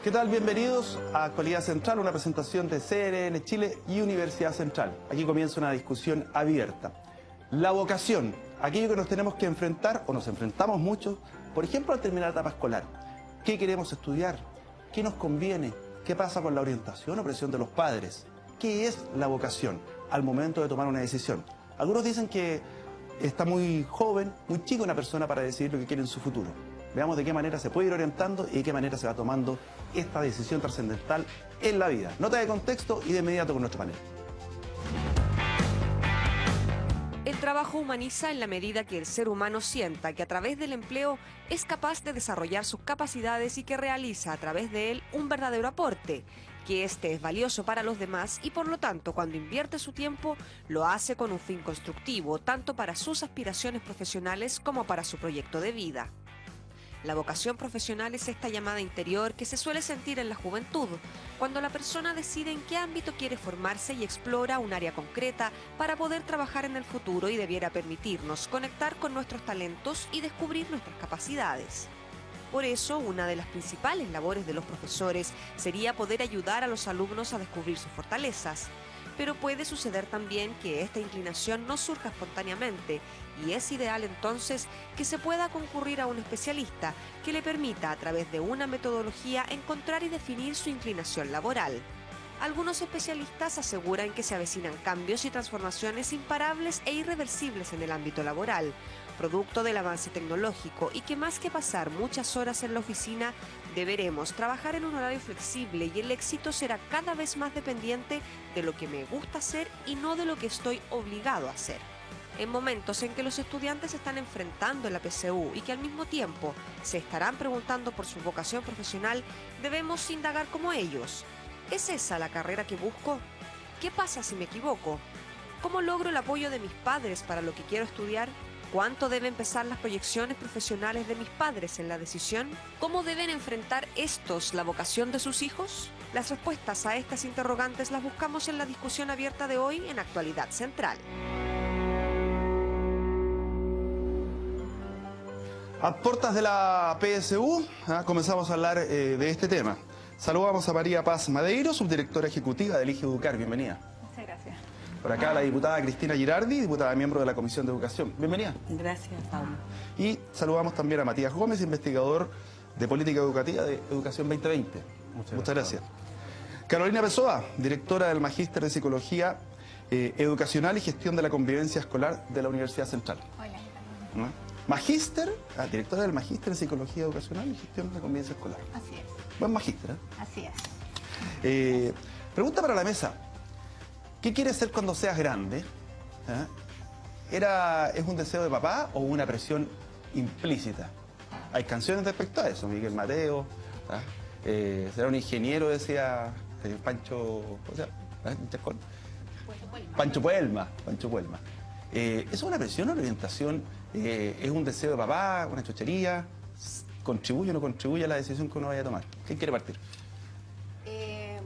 ¿Qué tal? Bienvenidos a Actualidad Central, una presentación de CNN Chile y Universidad Central. Aquí comienza una discusión abierta. La vocación, aquello que nos tenemos que enfrentar, o nos enfrentamos mucho, por ejemplo, al terminar la etapa escolar. ¿Qué queremos estudiar? ¿Qué nos conviene? ¿Qué pasa con la orientación o presión de los padres? ¿Qué es la vocación al momento de tomar una decisión? Algunos dicen que está muy joven, muy chica una persona para decidir lo que quiere en su futuro. Veamos de qué manera se puede ir orientando y de qué manera se va tomando esta decisión trascendental en la vida. Nota de contexto y de inmediato con nuestro panel. El trabajo humaniza en la medida que el ser humano sienta que a través del empleo es capaz de desarrollar sus capacidades y que realiza a través de él un verdadero aporte, que este es valioso para los demás y por lo tanto cuando invierte su tiempo lo hace con un fin constructivo, tanto para sus aspiraciones profesionales como para su proyecto de vida. La vocación profesional es esta llamada interior que se suele sentir en la juventud, cuando la persona decide en qué ámbito quiere formarse y explora un área concreta para poder trabajar en el futuro y debiera permitirnos conectar con nuestros talentos y descubrir nuestras capacidades. Por eso, una de las principales labores de los profesores sería poder ayudar a los alumnos a descubrir sus fortalezas. Pero puede suceder también que esta inclinación no surja espontáneamente y es ideal entonces que se pueda concurrir a un especialista que le permita a través de una metodología encontrar y definir su inclinación laboral. Algunos especialistas aseguran que se avecinan cambios y transformaciones imparables e irreversibles en el ámbito laboral, producto del avance tecnológico y que más que pasar muchas horas en la oficina, deberemos trabajar en un horario flexible y el éxito será cada vez más dependiente de lo que me gusta hacer y no de lo que estoy obligado a hacer. En momentos en que los estudiantes se están enfrentando en la PSU y que al mismo tiempo se estarán preguntando por su vocación profesional, debemos indagar como ellos. ¿Es esa la carrera que busco? ¿Qué pasa si me equivoco? ¿Cómo logro el apoyo de mis padres para lo que quiero estudiar? ¿Cuánto deben pesar las proyecciones profesionales de mis padres en la decisión? ¿Cómo deben enfrentar estos la vocación de sus hijos? Las respuestas a estas interrogantes las buscamos en la discusión abierta de hoy en Actualidad Central. A puertas de la PSU, comenzamos a hablar de este tema. Saludamos a María Paz Madeiro, subdirectora ejecutiva de Elige Educar. Bienvenida. Muchas gracias. Por acá la diputada Cristina Girardi, diputada miembro de la Comisión de Educación. Bienvenida. Gracias, Pablo. Y saludamos también a Matías Gómez, investigador de Política Educativa de Educación 2020. Muchas gracias. Carolina Pessoa, directora del Magíster de Psicología Educacional y Gestión de la Convivencia Escolar de la Universidad Central. Hola. ¿No? Magíster, directora del Magíster en Psicología Educacional y Gestión de la Convivencia Escolar. Así es. Buen magíster, ¿eh? Así es. Pregunta para la mesa. ¿Qué quieres ser cuando seas grande? ¿Es un deseo de papá o una presión implícita? Hay canciones respecto a eso. Miguel Mateo, será un ingeniero, decía Pancho... ¿Cómo se llama? Pancho Puelma. ¿Es una presión o una orientación? ¿Es un deseo de papá, una chuchería? ¿Contribuye o no contribuye a la decisión que uno vaya a tomar? ¿Quién quiere partir?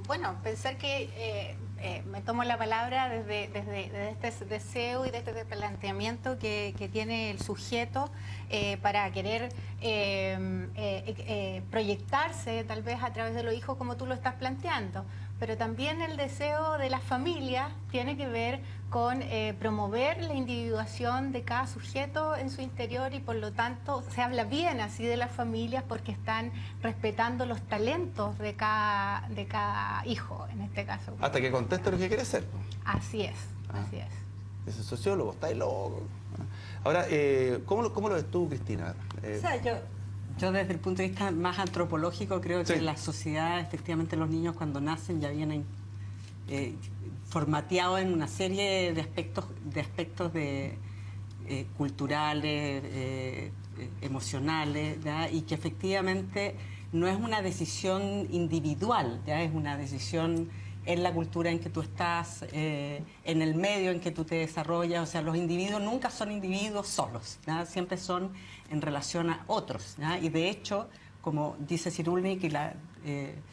Bueno, pensar que me tomo la palabra desde este deseo y desde este planteamiento que tiene el sujeto para querer proyectarse tal vez a través de los hijos como tú lo estás planteando. Pero también el deseo de la familia tiene que ver con promover la individuación de cada sujeto en su interior y por lo tanto se habla bien así de las familias porque están respetando los talentos de cada hijo, en este caso. Hasta que conteste lo que quiere ser. Así es, así es. Ese sociólogo, está loco. Ahora, ¿cómo lo ves tú, Cristina? O sea, yo desde el punto de vista más antropológico creo que en la sociedad, efectivamente, los niños cuando nacen ya vienen formateados en una serie de aspectos culturales, emocionales, ¿ya? Y que efectivamente no es una decisión individual, ya es una decisión en la cultura en que tú estás, en el medio en que tú te desarrollas. O sea, los individuos nunca son individuos solos, ¿ya? Siempre son en relación a otros, ¿ya? Y de hecho, como dice Cyrulnik, y la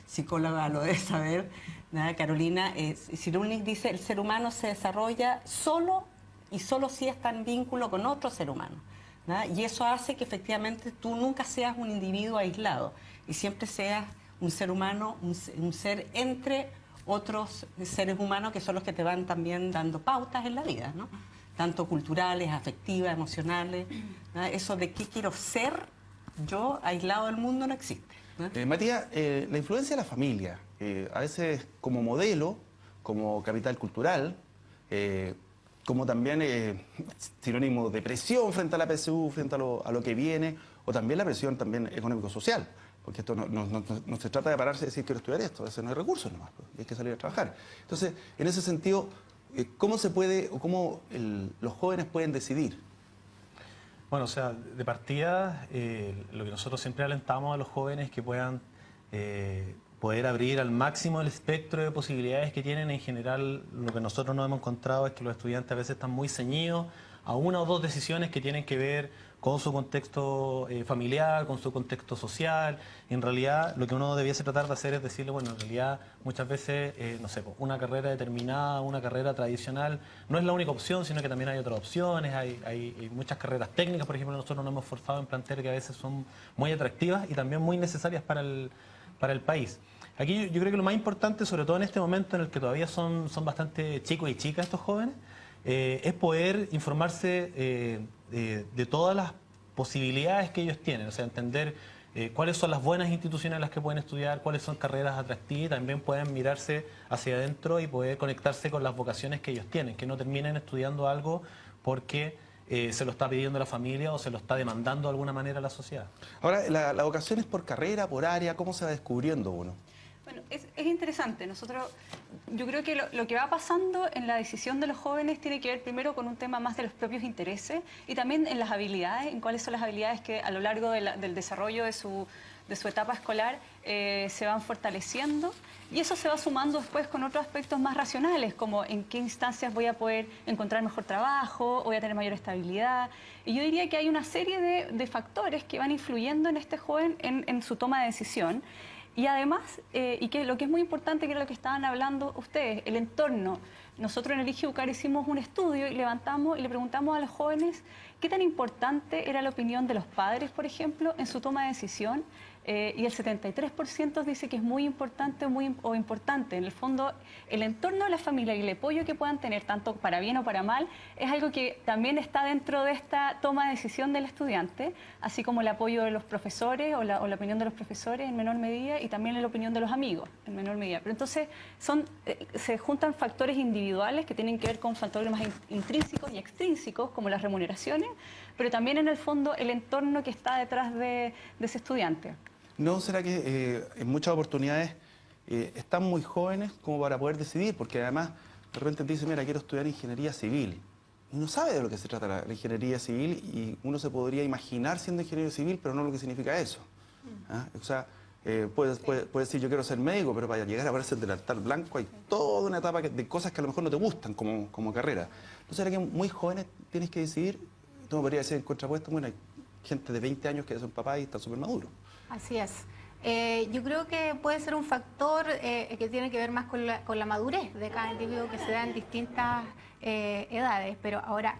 psicóloga lo debe saber, ¿ya? Carolina, Cyrulnik dice, el ser humano se desarrolla solo y solo si está en vínculo con otro ser humano, ¿ya? Y eso hace que efectivamente tú nunca seas un individuo aislado y siempre seas un ser humano, un ser entre otros seres humanos que son los que te van también dando pautas en la vida, ¿no? Tanto culturales, afectivas, emocionales. ¿No? Eso de qué quiero ser yo aislado del mundo no existe, ¿no? Matías, la influencia de la familia, a veces como modelo, como capital cultural, como también sinónimo de presión frente a la PSU, frente a lo que viene, o también la presión también económico-social, porque esto no se trata de pararse y decir quiero estudiar esto, a veces no hay recursos nomás, pues, y hay que salir a trabajar. Entonces, en ese sentido, ¿cómo se puede, o cómo los jóvenes pueden decidir? Bueno, o sea, de partida, lo que nosotros siempre alentamos a los jóvenes es que puedan poder abrir al máximo el espectro de posibilidades que tienen. En general, lo que nosotros nos hemos encontrado es que los estudiantes a veces están muy ceñidos a una o dos decisiones que tienen que ver con su contexto familiar, con su contexto social. En realidad, lo que uno debiese tratar de hacer es decirle, bueno, en realidad muchas veces, no sé, una carrera determinada, una carrera tradicional, no es la única opción, sino que también hay otras opciones, hay muchas carreras técnicas, por ejemplo, nosotros nos hemos esforzado en plantear que a veces son muy atractivas y también muy necesarias para el país. Aquí yo creo que lo más importante, sobre todo en este momento en el que todavía son bastante chicos y chicas estos jóvenes, es poder informarse de todas las posibilidades que ellos tienen, o sea, entender cuáles son las buenas instituciones en las que pueden estudiar, cuáles son carreras atractivas, y también pueden mirarse hacia adentro y poder conectarse con las vocaciones que ellos tienen, que no terminen estudiando algo porque se lo está pidiendo la familia o se lo está demandando de alguna manera la sociedad. Ahora, ¿la vocación es por carrera, por área? ¿Cómo se va descubriendo uno? Bueno, es interesante. Yo creo que lo que va pasando en la decisión de los jóvenes tiene que ver primero con un tema más de los propios intereses y también en las habilidades, en cuáles son las habilidades que a lo largo del desarrollo de su etapa escolar se van fortaleciendo, y eso se va sumando después con otros aspectos más racionales, como en qué instancias voy a poder encontrar mejor trabajo, voy a tener mayor estabilidad. Y yo diría que hay una serie de factores que van influyendo en este joven en su toma de decisión. Y además, y que lo que es muy importante, que era lo que estaban hablando ustedes, el entorno. Nosotros en el IGEDUCAR hicimos un estudio y levantamos y le preguntamos a los jóvenes qué tan importante era la opinión de los padres, por ejemplo, en su toma de decisión. Y el 73% dice que es muy importante o importante. En el fondo, el entorno de la familia y el apoyo que puedan tener, tanto para bien o para mal, es algo que también está dentro de esta toma de decisión del estudiante, así como el apoyo de los profesores o la opinión de los profesores en menor medida, y también la opinión de los amigos en menor medida. Pero entonces se juntan factores individuales que tienen que ver con factores más intrínsecos y extrínsecos, como las remuneraciones, pero también en el fondo el entorno que está detrás de ese estudiante. ¿No será que en muchas oportunidades están muy jóvenes como para poder decidir? Porque además de repente te dicen, mira, quiero estudiar ingeniería civil. Y no sabe de lo que se trata la ingeniería civil, y uno se podría imaginar siendo ingeniero civil, pero no lo que significa eso. ¿Ah? O sea, puedes decir, yo quiero ser médico, pero para llegar a verse del altar blanco hay toda una etapa de cosas que a lo mejor no te gustan como carrera. ¿No será que muy jóvenes tienes que decidir? Tú me podrías decir en contrapuesto, bueno, hay gente de 20 años que ya son papás y están súper maduros. Así es. Yo creo que puede ser un factor que tiene que ver más con la madurez de cada individuo, que se da en distintas edades. Pero ahora,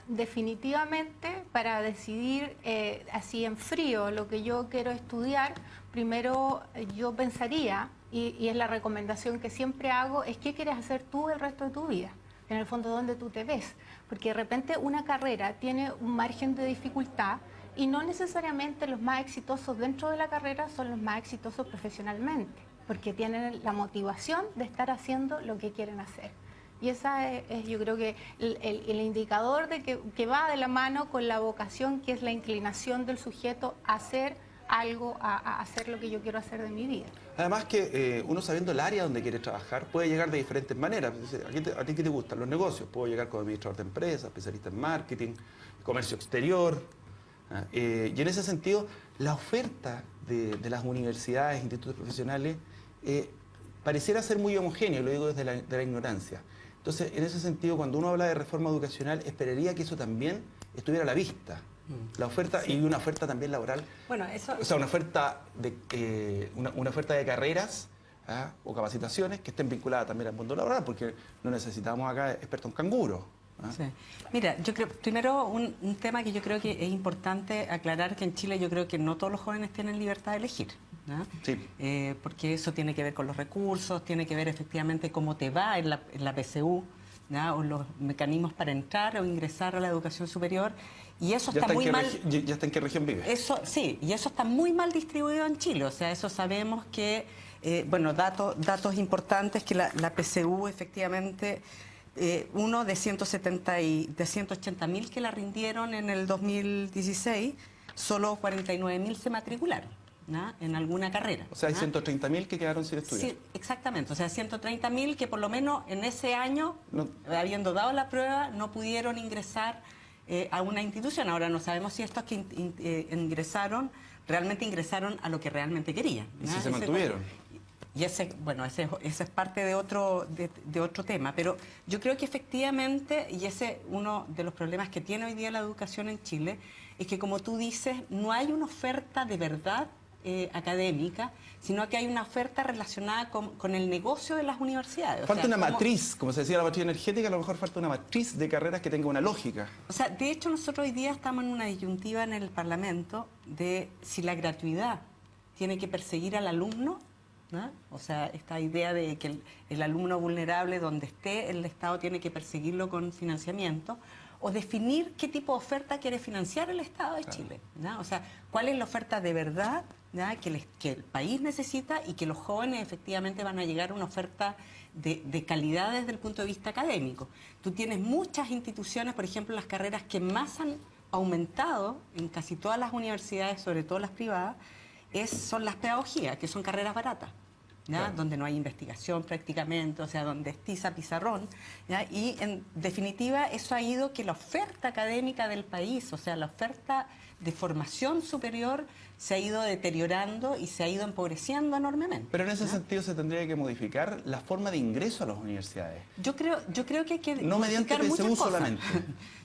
definitivamente, para decidir así en frío lo que yo quiero estudiar, primero yo pensaría, y es la recomendación que siempre hago, es qué quieres hacer tú el resto de tu vida. En el fondo, ¿dónde tú te ves? Porque de repente una carrera tiene un margen de dificultad, y no necesariamente los más exitosos dentro de la carrera son los más exitosos profesionalmente, porque tienen la motivación de estar haciendo lo que quieren hacer. Y esa es yo creo que el indicador de que va de la mano con la vocación, que es la inclinación del sujeto a hacer algo, a hacer lo que yo quiero hacer de mi vida. Además que uno, sabiendo el área donde quiere trabajar, puede llegar de diferentes maneras. ¿A ti qué te gustan los negocios? Puedo llegar como administrador de empresas, especialista en marketing, comercio exterior. Y en ese sentido, la oferta de las universidades, institutos profesionales, pareciera ser muy homogénea, lo digo desde la ignorancia. Entonces, en ese sentido, cuando uno habla de reforma educacional, esperaría que eso también estuviera a la vista. La oferta, sí. Y una oferta también laboral. Bueno, eso... O sea, una oferta de carreras o capacitaciones que estén vinculadas también al mundo laboral, porque no necesitamos acá expertos en canguro. Sí. Mira, yo creo, primero un tema que yo creo que es importante aclarar, que en Chile yo creo que no todos los jóvenes tienen libertad de elegir. ¿no? Sí. Porque eso tiene que ver con los recursos, tiene que ver efectivamente cómo te va en la PSU, ¿no? O los mecanismos para entrar o ingresar a la educación superior. Y eso está muy mal. ¿Ya está en qué región vive? Eso, sí, y eso está muy mal distribuido en Chile. O sea, eso sabemos que, bueno, datos importantes que la PSU efectivamente, uno de 180.000 que la rindieron en el 2016, solo 49.000 se matricularon, ¿no? En alguna carrera. O sea, hay ¿no? 130.000 que quedaron sin estudiar. Sí, exactamente. O sea, 130.000 que por lo menos en ese año, habiendo dado la prueba, no pudieron ingresar a una institución. Ahora no sabemos si estos que ingresaron realmente ingresaron a lo que realmente querían, ¿no? ¿Y si se mantuvieron? Y ese es parte de otro tema. Pero yo creo que efectivamente, y ese uno de los problemas que tiene hoy día la educación en Chile, es que, como tú dices, no hay una oferta de verdad académica, sino que hay una oferta relacionada con el negocio de las universidades. Falta una matriz, como se decía la matriz energética, a lo mejor falta una matriz de carreras que tenga una lógica. O sea, de hecho, nosotros hoy día estamos en una disyuntiva en el Parlamento de si la gratuidad tiene que perseguir al alumno, ¿no? O sea, esta idea de que el alumno vulnerable, donde esté, el Estado tiene que perseguirlo con financiamiento, o definir qué tipo de oferta quiere financiar el Estado de Chile, ¿no? O sea, cuál es la oferta de verdad, ¿no? que el país necesita, y que los jóvenes efectivamente van a llegar a una oferta de calidad desde el punto de vista académico. Tú tienes muchas instituciones, por ejemplo, las carreras que más han aumentado en casi todas las universidades, sobre todo las privadas, son las pedagogías, que son carreras baratas, ¿ya? Claro. Donde no hay investigación prácticamente, o sea, donde es tiza, pizarrón, ¿ya? Y en definitiva eso ha ido que la oferta académica del país, o sea, la oferta de formación superior, se ha ido deteriorando y se ha ido empobreciendo enormemente. Pero en ese sentido se tendría que modificar la forma de ingreso a las universidades. Yo creo que hay que no mediante PSU solamente.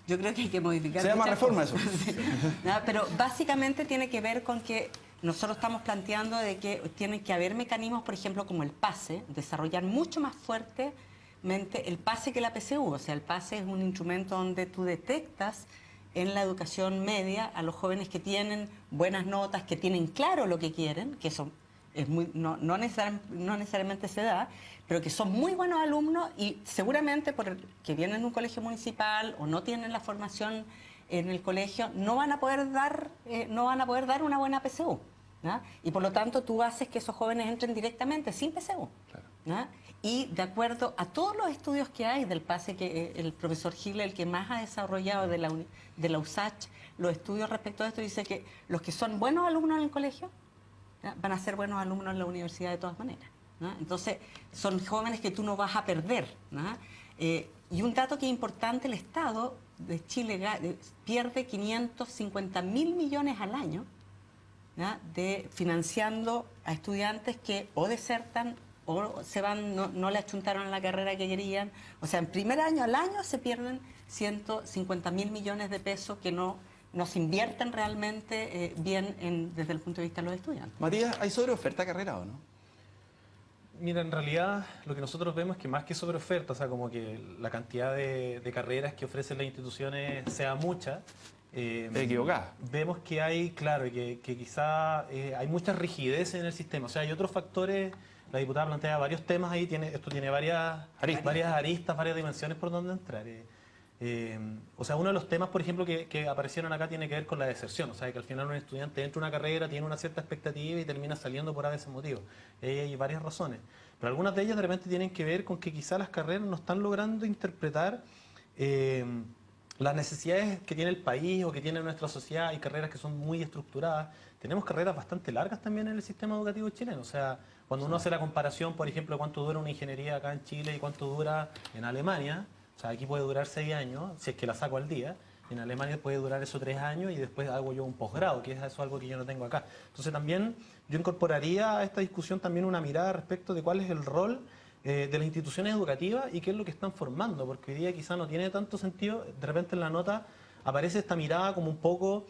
Yo creo que hay que modificar. Se llama reforma cosas. eso. Sí. ¿No? Pero básicamente tiene que ver con que nosotros estamos planteando de que tienen que haber mecanismos, por ejemplo, como el PASE, desarrollar mucho más fuertemente el PASE que la PSU. O sea, el PASE es un instrumento donde tú detectas en la educación media a los jóvenes que tienen buenas notas, que tienen claro lo que quieren, que eso es no necesariamente se da, pero que son muy buenos alumnos y seguramente porque vienen de un colegio municipal o no tienen la formación en el colegio, no van a poder dar una buena PSU, ¿no? Y por lo tanto tú haces que esos jóvenes entren directamente sin PSU. Claro. ¿No? Y de acuerdo a todos los estudios que hay del PASE, que el profesor Gil, el que más ha desarrollado de la USACH, los estudios respecto a esto, dice que los que son buenos alumnos en el colegio, ¿no? Van a ser buenos alumnos en la universidad de todas maneras, ¿no? Entonces son jóvenes que tú no vas a perder, ¿no? Y un dato que es importante, el Estado de Chile pierde 550.000 millones al año, ¿no? Financiando a estudiantes que o desertan o se van, no le achuntaron a la carrera que querían. O sea, en primer año al año se pierden 150.000 millones de pesos que no se invierten realmente bien desde el punto de vista de los estudiantes. Matías, ¿hay sobreoferta carrera o no? Mira, en realidad lo que nosotros vemos es que más que sobre oferta, o sea, como que la cantidad de carreras que ofrecen las instituciones sea mucha. Equivocada. Vemos que hay, claro, que quizá hay mucha rigidez en el sistema. O sea, hay otros factores. La diputada plantea varios temas ahí, esto tiene varias aristas, varias dimensiones por donde entrar. O sea, uno de los temas, por ejemplo, que aparecieron acá tiene que ver con la deserción. O sea, que al final un estudiante entra a una carrera, tiene una cierta expectativa y termina saliendo por ese motivo. Hay varias razones. Pero algunas de ellas de repente tienen que ver con que quizá las carreras no están logrando interpretar las necesidades que tiene el país o que tiene nuestra sociedad. Hay carreras que son muy estructuradas. Tenemos carreras bastante largas también en el sistema educativo chileno. O sea, cuando uno hace la comparación, por ejemplo, de cuánto dura una ingeniería acá en Chile y cuánto dura en Alemania, o sea, aquí puede durar 6 años, si es que la saco al día. En Alemania puede durar eso 3 años y después hago yo un posgrado, que es eso algo que yo no tengo acá. Entonces también yo incorporaría a esta discusión también una mirada respecto de cuál es el rol de las instituciones educativas y qué es lo que están formando, porque hoy día quizá no tiene tanto sentido, de repente en la nota aparece esta mirada como un poco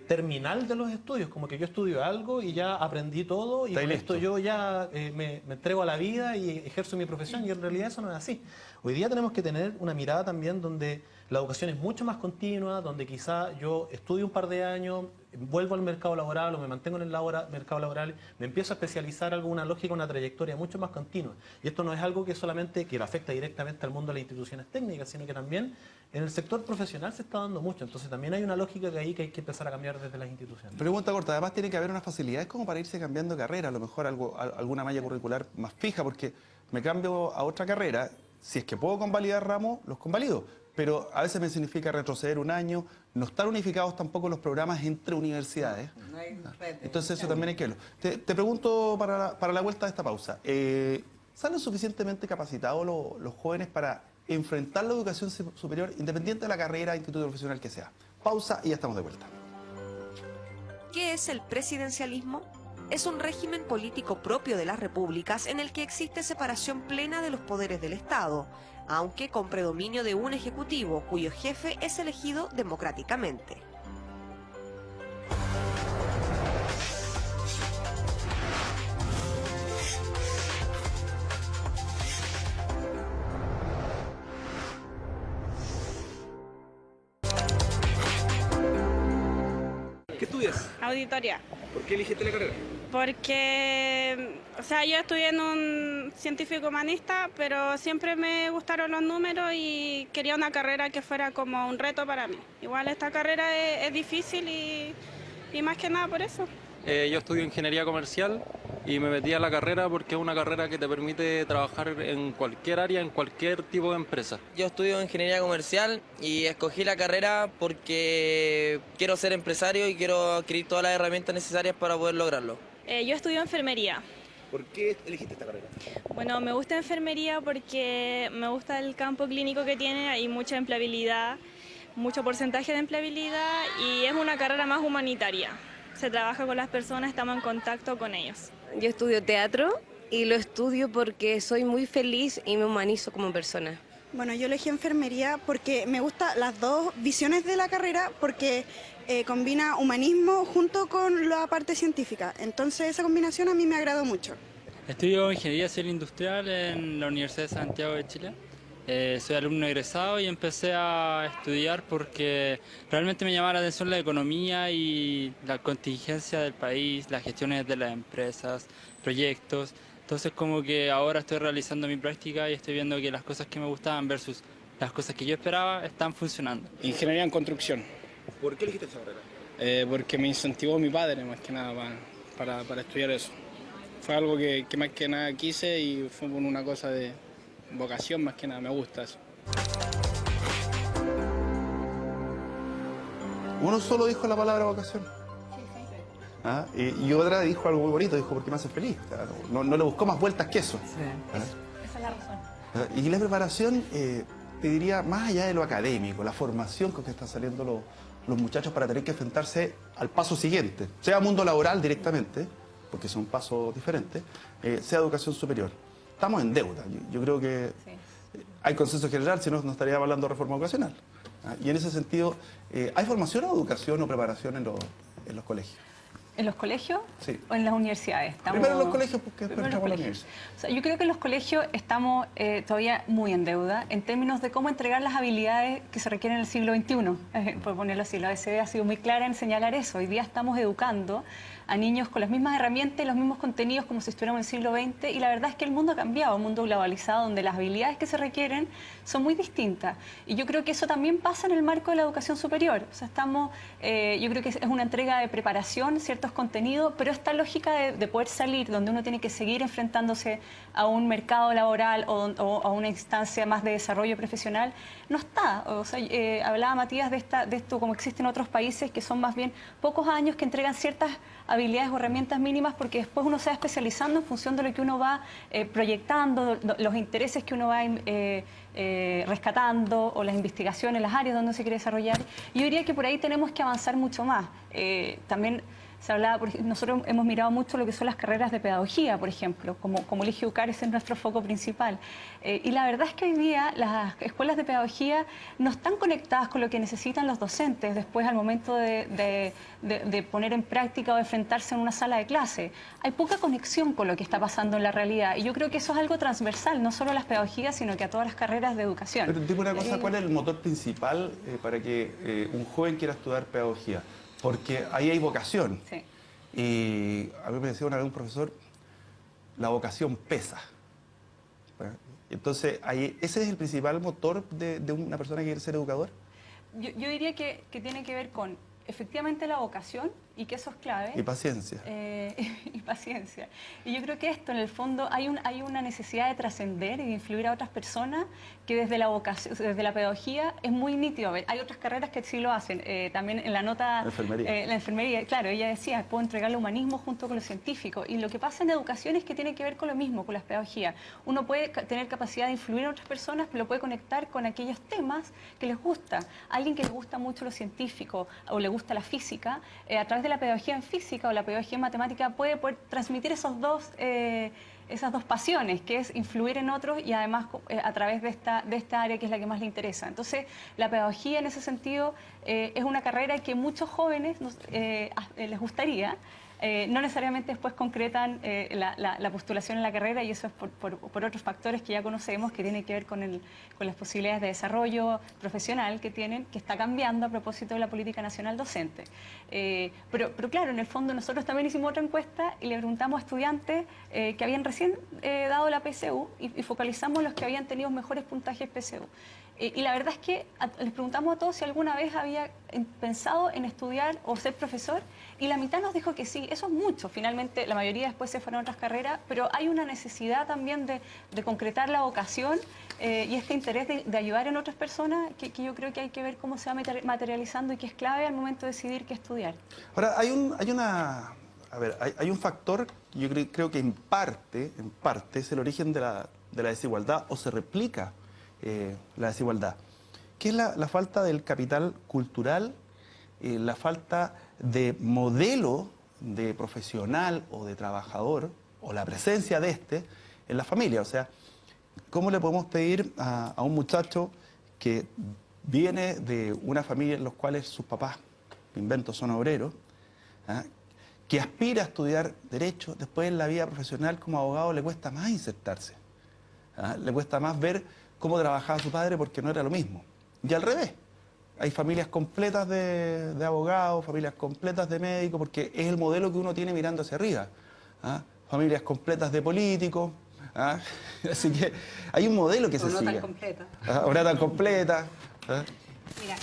terminal de los estudios, como que yo estudio algo y ya aprendí todo y con esto yo ya me entrego a la vida y ejerzo mi profesión, y en realidad eso no es así. Hoy día tenemos que tener una mirada también donde La educación es mucho más continua, donde quizá yo estudio un par de años, vuelvo al mercado laboral o me mantengo en el mercado laboral, me empiezo a especializar algo, una lógica, una trayectoria mucho más continua. Y esto no es algo que solamente que le afecta directamente al mundo de las instituciones técnicas, sino que también en el sector profesional se está dando mucho. Entonces también hay una lógica que hay que empezar a cambiar desde las instituciones. Pregunta corta, además tiene que haber unas facilidades como para irse cambiando de carrera, a lo mejor alguna malla curricular más fija, porque me cambio a otra carrera, si es que puedo convalidar ramos, los convalido, pero a veces me significa retroceder un año, no estar unificados tampoco los programas entre universidades. No hay red. Entonces eso también hay que verlo. Te pregunto para la vuelta de esta pausa, ¿salen suficientemente capacitados los jóvenes para enfrentar la educación superior independiente de la carrera, instituto profesional que sea? Pausa y ya estamos de vuelta. ¿Qué es el presidencialismo? Es un régimen político propio de las repúblicas en el que existe separación plena de los poderes del Estado, aunque con predominio de un ejecutivo cuyo jefe es elegido democráticamente. ¿Qué estudias? Auditoría, ¿Por qué elegiste la carrera? porque, o sea, yo estudié en un científico humanista, pero siempre me gustaron los números y quería una carrera que fuera como un reto para mí. Igual esta carrera es difícil y más que nada por eso. Yo estudio ingeniería comercial y me metí a la carrera porque es una carrera que te permite trabajar en cualquier área, en cualquier tipo de empresa. Yo estudio ingeniería comercial y escogí la carrera porque quiero ser empresario y quiero adquirir todas las herramientas necesarias para poder lograrlo. Yo estudio enfermería. ¿Por qué elegiste esta carrera? Bueno, me gusta enfermería porque me gusta el campo clínico que tiene, hay mucha empleabilidad, mucho porcentaje de empleabilidad y es una carrera más humanitaria. Se trabaja con las personas, estamos en contacto con ellos. Yo estudio teatro y lo estudio porque soy muy feliz y me humanizo como persona. Bueno, yo elegí enfermería porque me gustan las dos visiones de la carrera porque combina humanismo junto con la parte científica. Entonces esa combinación a mí me agradó mucho. Estudio Ingeniería Civil Industrial en la Universidad de Santiago de Chile. Soy alumno egresado y empecé a estudiar porque realmente me llamaba la atención la economía y la contingencia del país, las gestiones de las empresas, proyectos. Entonces como que ahora estoy realizando mi práctica y estoy viendo que las cosas que me gustaban versus las cosas que yo esperaba están funcionando. Ingeniería en construcción. ¿Por qué elegiste esa carrera? Porque me incentivó mi padre más que nada para estudiar eso. Fue algo que más que nada quise y fue por una cosa de vocación más que nada, me gusta eso. Uno solo dijo la palabra vocación. ¿Ah? Y otra dijo algo muy bonito, dijo porque me hace feliz. No le buscó más vueltas que eso. Sí. Esa es la razón. Y la preparación, te diría, más allá de lo académico, la formación con que están saliendo los muchachos para tener que enfrentarse al paso siguiente, sea mundo laboral directamente, porque son pasos diferentes, sea educación superior. Estamos en deuda. Yo creo que hay consenso general, si no, no estaríamos hablando de reforma educacional. Y en ese sentido, ¿hay formación o educación o preparación en los colegios? ¿En los colegios? Sí. ¿O en las universidades? Primero en los colegios, porque después entramos a la universidad. O sea, yo creo que en los colegios estamos todavía muy en deuda en términos de cómo entregar las habilidades que se requieren en el siglo XXI. Por ponerlo así, la OECD ha sido muy clara en señalar eso. Hoy día estamos educando a niños con las mismas herramientas y los mismos contenidos como si estuviéramos en el siglo XX y la verdad es que el mundo ha cambiado, un mundo globalizado donde las habilidades que se requieren son muy distintas y yo creo que eso también pasa en el marco de la educación superior. O sea, yo creo que es una entrega de preparación, ciertos contenidos, pero esta lógica de poder salir donde uno tiene que seguir enfrentándose a un mercado laboral o a una instancia más de desarrollo profesional no está. O sea, hablaba Matías de esto como existe en otros países que son más bien pocos años que entregan ciertas habilidades o herramientas mínimas porque después uno se va especializando en función de lo que uno va proyectando, los intereses que uno va rescatando o las investigaciones, las áreas donde se quiere desarrollar. Y yo diría que por ahí tenemos que avanzar mucho más. También se hablaba, nosotros hemos mirado mucho lo que son las carreras de pedagogía, por ejemplo, como Colegio UCAR, ese es nuestro foco principal. Y la verdad es que hoy día las escuelas de pedagogía no están conectadas con lo que necesitan los docentes después al momento de poner en práctica o de enfrentarse en una sala de clase. Hay poca conexión con lo que está pasando en la realidad y yo creo que eso es algo transversal, no solo a las pedagogías, sino que a todas las carreras de educación. Pero dime una cosa, ¿cuál es el motor principal para que un joven quiera estudiar pedagogía? Porque ahí hay vocación. Sí. Y a mí me decía una vez un profesor, la vocación pesa. Entonces, ¿ese es el principal motor de una persona que quiere ser educador? Yo diría que tiene que ver con, efectivamente, la vocación y que eso es clave. Y paciencia. Y paciencia. Y yo creo que esto, en el fondo, hay una necesidad de trascender y de influir a otras personas que desde la vocación, desde la pedagogía es muy nítido. Hay otras carreras que sí lo hacen. También en la nota... Enfermería. La enfermería, claro, ella decía, puedo entregar el humanismo junto con lo científico. Y lo que pasa en educación es que tiene que ver con lo mismo, con las pedagogías. Uno puede tener capacidad de influir en otras personas, pero lo puede conectar con aquellos temas que les gusta. Alguien que le gusta mucho lo científico o le gusta la física, a través de la pedagogía en física o la pedagogía en matemática puede poder transmitir esas dos pasiones, que es influir en otros y además a través de esta área que es la que más le interesa. Entonces, la pedagogía en ese sentido es una carrera que muchos jóvenes les gustaría. No necesariamente después concretan la postulación en la carrera y eso es por otros factores que ya conocemos que tienen que ver con las posibilidades de desarrollo profesional que tienen, que está cambiando a propósito de la política nacional docente. Pero claro, en el fondo nosotros también hicimos otra encuesta y le preguntamos a estudiantes que habían recién dado la PSU y focalizamos los que habían tenido mejores puntajes PSU. Y la verdad es que les preguntamos a todos si alguna vez había pensado en estudiar o ser profesor y la mitad nos dijo que sí. Eso es mucho. Finalmente, la mayoría después se fueron a otras carreras, pero hay una necesidad también de concretar la vocación y este interés de ayudar en otras personas que yo creo que hay que ver cómo se va materializando y que es clave al momento de decidir qué estudiar. Ahora, hay un factor que yo creo que en parte es el origen de la desigualdad o se replica la desigualdad, que es la falta del capital cultural, la falta de modelo de profesional o de trabajador, o la presencia de este en la familia. O sea, ¿cómo le podemos pedir a un muchacho que viene de una familia en la cual sus papás, invento, son obreros, que aspira a estudiar Derecho, después en la vida profesional como abogado le cuesta más insertarse, le cuesta más ver cómo trabajaba su padre porque no era lo mismo? Y al revés, hay familias completas de abogados, familias completas de médicos, porque es el modelo que uno tiene mirando hacia arriba. Familias completas de políticos. Así que hay un modelo que se sigue. O no tan completa. O no tan completa. Mira,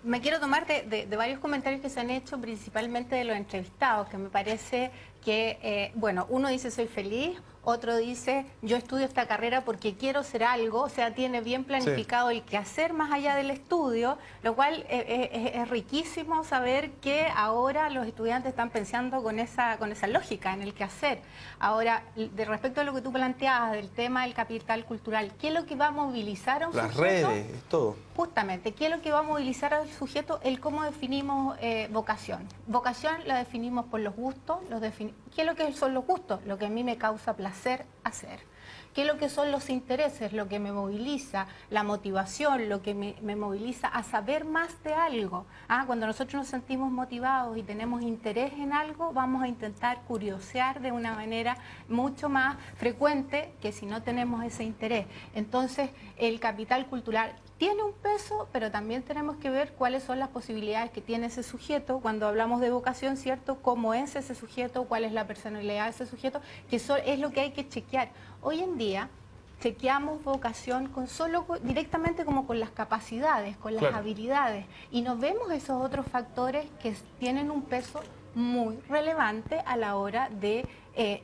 me quiero tomar de varios comentarios que se han hecho, principalmente de los entrevistados, que me parece que, bueno, uno dice soy feliz, otro dice yo estudio esta carrera porque quiero ser algo, o sea, tiene bien planificado el quehacer más allá del estudio, lo cual es riquísimo saber que ahora los estudiantes están pensando con esa lógica en el quehacer. Ahora, de respecto a lo que tú planteabas del tema del capital cultural, ¿qué es lo que va a movilizar a un sujeto? Las redes, todo. Justamente, ¿qué es lo que va a movilizar al sujeto? El cómo definimos vocación. Vocación la definimos por los gustos, ¿qué es lo que son los gustos? Lo que a mí me causa placer hacer. ¿Qué es lo que son los intereses? Lo que me moviliza, la motivación, lo que me moviliza a saber más de algo. Cuando nosotros nos sentimos motivados y tenemos interés en algo, vamos a intentar curiosear de una manera mucho más frecuente que si no tenemos ese interés. Entonces, el capital cultural tiene un peso, pero también tenemos que ver cuáles son las posibilidades que tiene ese sujeto. Cuando hablamos de vocación, ¿cierto? ¿Cómo es ese sujeto? ¿Cuál es la personalidad de ese sujeto? Que eso es lo que hay que chequear. Hoy en día chequeamos vocación directamente como con las capacidades, con las habilidades, y no vemos esos otros factores que tienen un peso muy relevante a la hora de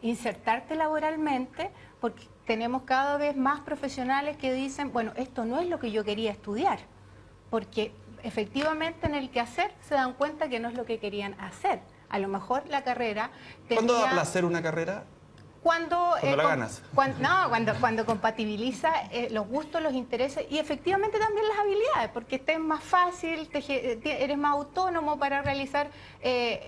insertarte laboralmente, porque tenemos cada vez más profesionales que dicen, bueno, esto no es lo que yo quería estudiar, porque efectivamente en el quehacer se dan cuenta que no es lo que querían hacer. A lo mejor la carrera... ¿Cuándo da placer una carrera? Cuando la ganas. Cuando compatibiliza los gustos, los intereses y efectivamente también las habilidades, porque te es más fácil, eres más autónomo para realizar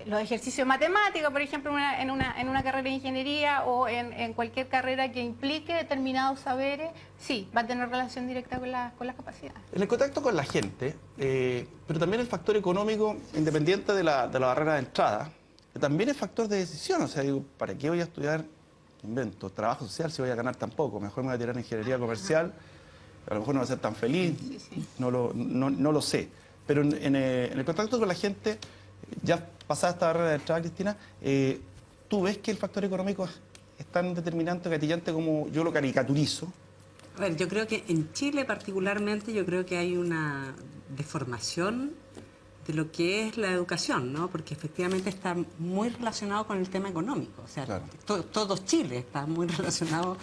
los ejercicios de matemática, por ejemplo, en una carrera de ingeniería o en cualquier carrera que implique determinados saberes, sí, va a tener relación directa con las capacidades. En el contacto con la gente, pero también el factor económico, independiente de la barrera de entrada, que también es factor de decisión. O sea, digo, ¿para qué voy a estudiar? Invento, trabajo social si voy a ganar tampoco, mejor me voy a tirar en ingeniería comercial, a lo mejor no voy a ser tan feliz, no lo sé. Pero en el contacto con la gente, ya pasada esta barrera de entrada, Cristina, ¿tú ves que el factor económico es tan determinante, gatillante como yo lo caricaturizo? A ver, yo creo que en Chile particularmente, yo creo que hay una deformación de lo que es la educación, ¿no? Porque efectivamente está muy relacionado con el tema económico. O sea, claro, todo Chile está muy relacionado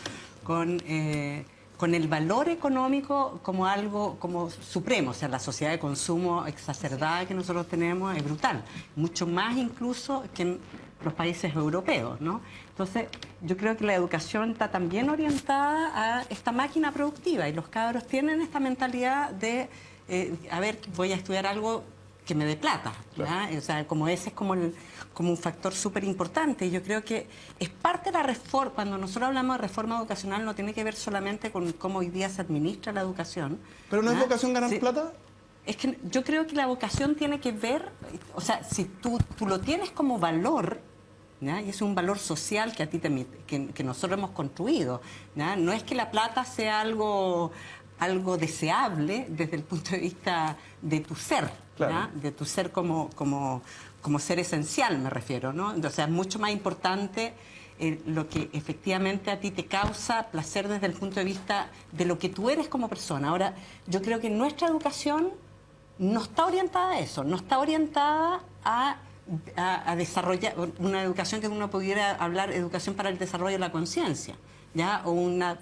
con el valor económico como algo como supremo. O sea, la sociedad de consumo exacerbada que nosotros tenemos es brutal. Mucho más incluso que en los países europeos, ¿no? Entonces, yo creo que la educación está también orientada a esta máquina productiva y los cabros tienen esta mentalidad de, a ver, voy a estudiar algo que me dé plata, claro. O sea, como ese es como un factor súper importante. Y yo creo que es parte de la reforma. Cuando nosotros hablamos de reforma educacional, no tiene que ver solamente con cómo hoy día se administra la educación. ¿Pero no es vocación ganar plata? Es que yo creo que la vocación tiene que ver, o sea, si tú lo tienes como valor, ¿ya? Y es un valor social que a ti que nosotros hemos construido, ¿ya? No es que la plata sea algo deseable desde el punto de vista de tu ser, claro, de tu ser como ser esencial, me refiero, ¿no? O sea, es mucho más importante lo que efectivamente a ti te causa placer desde el punto de vista de lo que tú eres como persona. Ahora, yo creo que nuestra educación no está orientada a eso, no está orientada a desarrollar una educación que uno pudiera hablar, educación para el desarrollo de la conciencia, ¿ya? O una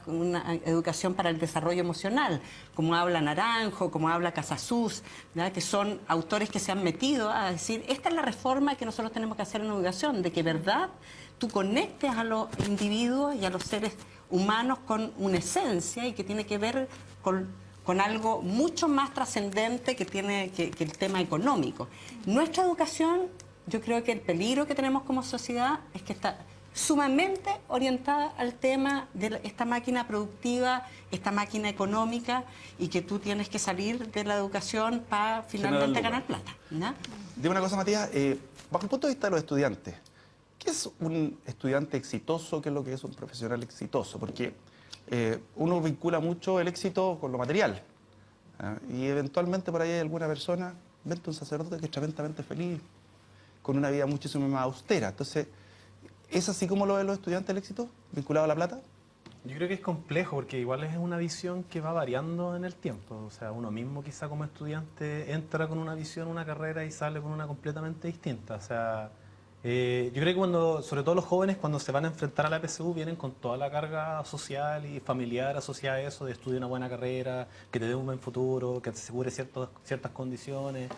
educación para el desarrollo emocional, como habla Naranjo, como habla Casasus, ¿ya? Que son autores que se han metido a decir, esta es la reforma que nosotros tenemos que hacer en la educación, de que verdad tú conectes a los individuos y a los seres humanos con una esencia y que tiene que ver con algo mucho más trascendente que el tema económico. Nuestra educación, yo creo que el peligro que tenemos como sociedad es que está sumamente orientada al tema de esta máquina productiva, esta máquina económica, y que tú tienes que salir de la educación para finalmente ganar plata, ¿no? Dime una cosa, Matías, bajo el punto de vista de los estudiantes, ¿qué es un estudiante exitoso? ¿Qué es lo que es un profesional exitoso? Porque uno vincula mucho el éxito con lo material, y eventualmente por ahí hay alguna persona, vente un sacerdote que es tremendamente feliz, con una vida muchísimo más austera. Entonces, ¿es así como lo ven los estudiantes el éxito, vinculado a la plata? Yo creo que es complejo, porque igual es una visión que va variando en el tiempo. O sea, uno mismo quizá como estudiante entra con una visión, una carrera, y sale con una completamente distinta. O sea, yo creo que cuando, sobre todo los jóvenes, cuando se van a enfrentar a la PSU, vienen con toda la carga social y familiar asociada a eso, de estudiar una buena carrera, que te dé un buen futuro, que te asegure ciertas condiciones.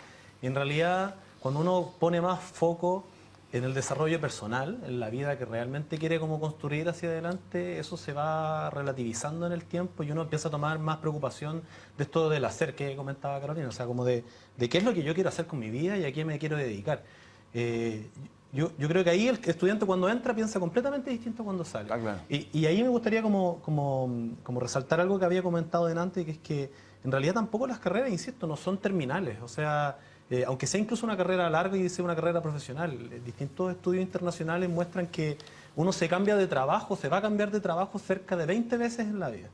Y en realidad, cuando uno pone más foco en el desarrollo personal, en la vida que realmente quiere como construir hacia adelante, eso se va relativizando en el tiempo y uno empieza a tomar más preocupación de esto del hacer que comentaba Carolina, o sea, como de qué es lo que yo quiero hacer con mi vida y a qué me quiero dedicar. Yo creo que ahí el estudiante cuando entra piensa completamente distinto cuando sale. Ah, claro. Y ahí me gustaría como resaltar algo que había comentado delante, que es que en realidad tampoco las carreras, insisto, no son terminales, o sea, aunque sea incluso una carrera larga y sea una carrera profesional, distintos estudios internacionales muestran que uno se cambia de trabajo, se va a cambiar de trabajo cerca de 20 veces en la vida.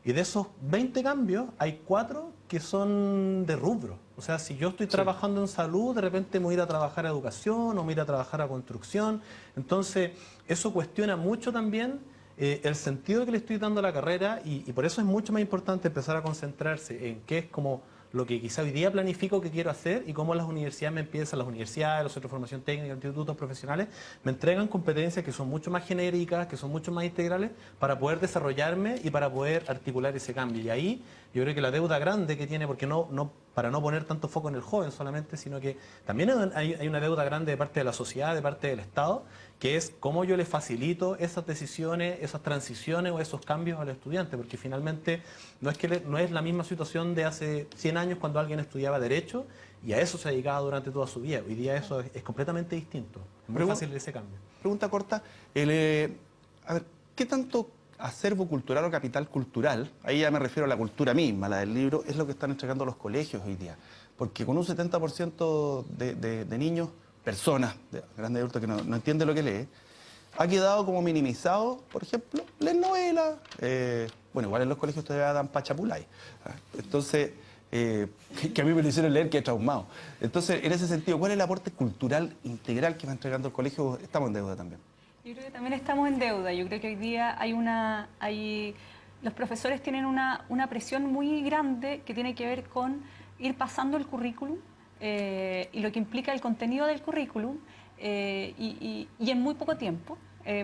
Y de esos 20 cambios, hay 4 que son de rubro. O sea, si yo estoy trabajando en salud, de repente me voy a ir a trabajar a educación o me voy a ir a trabajar a construcción. Entonces, eso cuestiona mucho también el sentido que le estoy dando a la carrera, y por eso es mucho más importante empezar a concentrarse en qué es como lo que quizá hoy día planifico que quiero hacer y cómo las universidades las universidades, los centros de formación técnica, institutos profesionales, me entregan competencias que son mucho más genéricas, que son mucho más integrales, para poder desarrollarme y para poder articular ese cambio. Y ahí yo creo que la deuda grande que tiene, porque no para no poner tanto foco en el joven solamente, sino que también hay una deuda grande de parte de la sociedad, de parte del Estado, que es cómo yo le facilito esas decisiones, esas transiciones o esos cambios al estudiante, porque finalmente no es la misma situación de hace 100 años cuando alguien estudiaba Derecho y a eso se dedicaba durante toda su vida. Hoy día eso es completamente distinto, es muy fácil ese cambio. Pregunta corta, a ver, ¿qué tanto acervo cultural o capital cultural, ahí ya me refiero a la cultura misma, la del libro, es lo que están entregando los colegios hoy día? Porque con un 70% de niños, personas, de grandes adultos que no entienden lo que lee, ha quedado como minimizado, por ejemplo, leer novelas, bueno, igual en los colegios todavía dan pachapulay, entonces, que a mí me lo hicieron leer, que he traumado. Entonces, en ese sentido, ¿cuál es el aporte cultural integral que va entregando el colegio? Estamos en deuda también. Yo creo que también estamos en deuda. Yo creo que hoy día los profesores tienen una presión muy grande que tiene que ver con ir pasando el currículum y lo que implica el contenido del currículum y en muy poco tiempo.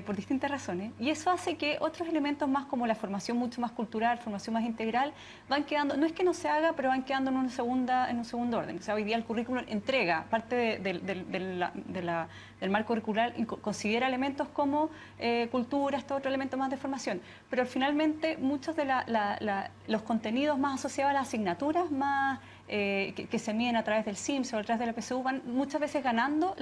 Por distintas razones, y eso hace que otros elementos más como la formación mucho más cultural, formación más integral, van quedando, no es que no se haga, pero van quedando en un segundo orden. O sea, hoy día el currículum entrega, parte del marco curricular, considera elementos como cultura, este otro elemento más de formación, pero finalmente muchos de los contenidos más asociados a las asignaturas más que se miden a través del CIMSS o a través de la PSU van muchas veces ganando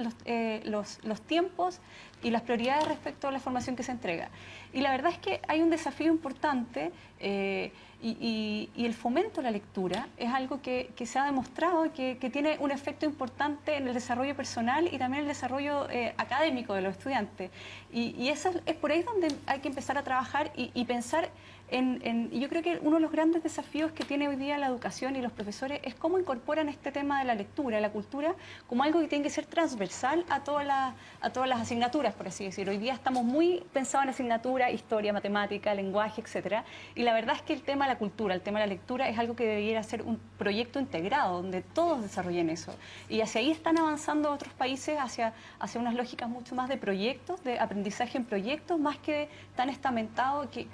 los tiempos y las prioridades respecto a la formación que se entrega. Y la verdad es que hay un desafío importante y el fomento de la lectura es algo que se ha demostrado que tiene un efecto importante en el desarrollo personal y también el desarrollo académico de los estudiantes. Y eso es por ahí donde hay que empezar a trabajar y pensar y yo creo que uno de los grandes desafíos que tiene hoy día la educación y los profesores es cómo incorporan este tema de la lectura, la cultura, como algo que tiene que ser transversal a todas las asignaturas, por así decirlo. Hoy día estamos muy pensados en asignatura, historia, matemática, lenguaje, etcétera, y la verdad es que el tema de la cultura, el tema de la lectura es algo que debiera ser un proyecto integrado, donde todos desarrollen eso. Y hacia ahí están avanzando otros países, hacia unas lógicas mucho más de proyectos, de aprendizaje en proyectos, más que tan estamentado que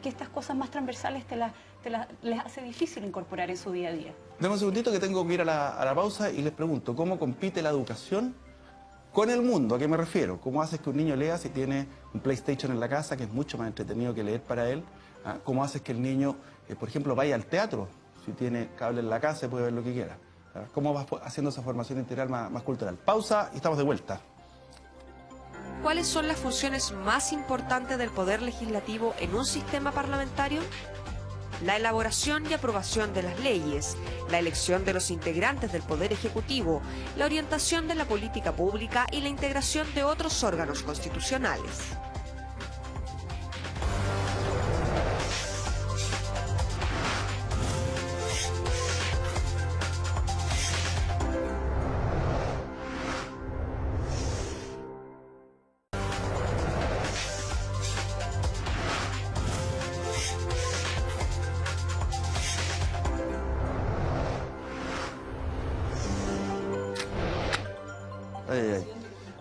estas cosas más transversales les hace difícil incorporar en su día a día. Dame un segundito que tengo que ir a la pausa y les pregunto, ¿cómo compite la educación con el mundo? ¿A qué me refiero? ¿Cómo haces que un niño lea si tiene un PlayStation en la casa, que es mucho más entretenido que leer para él? ¿Cómo haces que el niño, por ejemplo, vaya al teatro? Si tiene cable en la casa, puede ver lo que quiera. ¿Cómo vas haciendo esa formación integral más cultural? Pausa y estamos de vuelta. ¿Cuáles son las funciones más importantes del Poder Legislativo en un sistema parlamentario? La elaboración y aprobación de las leyes, la elección de los integrantes del Poder Ejecutivo, la orientación de la política pública y la integración de otros órganos constitucionales.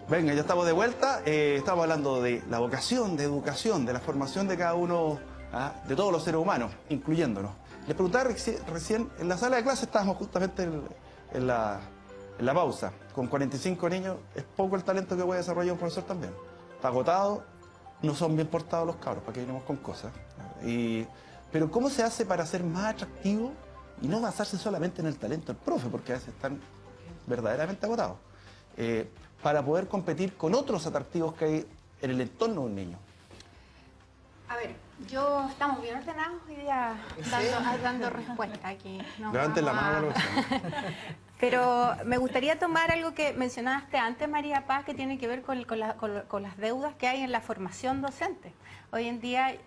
Venga, ya estamos de vuelta. Estamos hablando de la vocación, de educación, de la formación de cada uno, de todos los seres humanos, incluyéndonos. Les preguntaba recién, en la sala de clase estábamos justamente en la pausa. Con 45 niños es poco el talento que puede desarrollar un profesor también. Está agotado, no son bien portados los cabros, para que venimos con cosas. Pero ¿cómo se hace para ser más atractivo y no basarse solamente en el talento del profe? Porque a veces están verdaderamente agotados. Para poder competir con otros atractivos que hay en el entorno de un niño. A ver, estamos bien ordenados hoy día dando respuesta aquí. Levanten la mano. Pero me gustaría tomar algo que mencionaste antes, María Paz, que tiene que ver con las deudas que hay en la formación docente. Hoy en día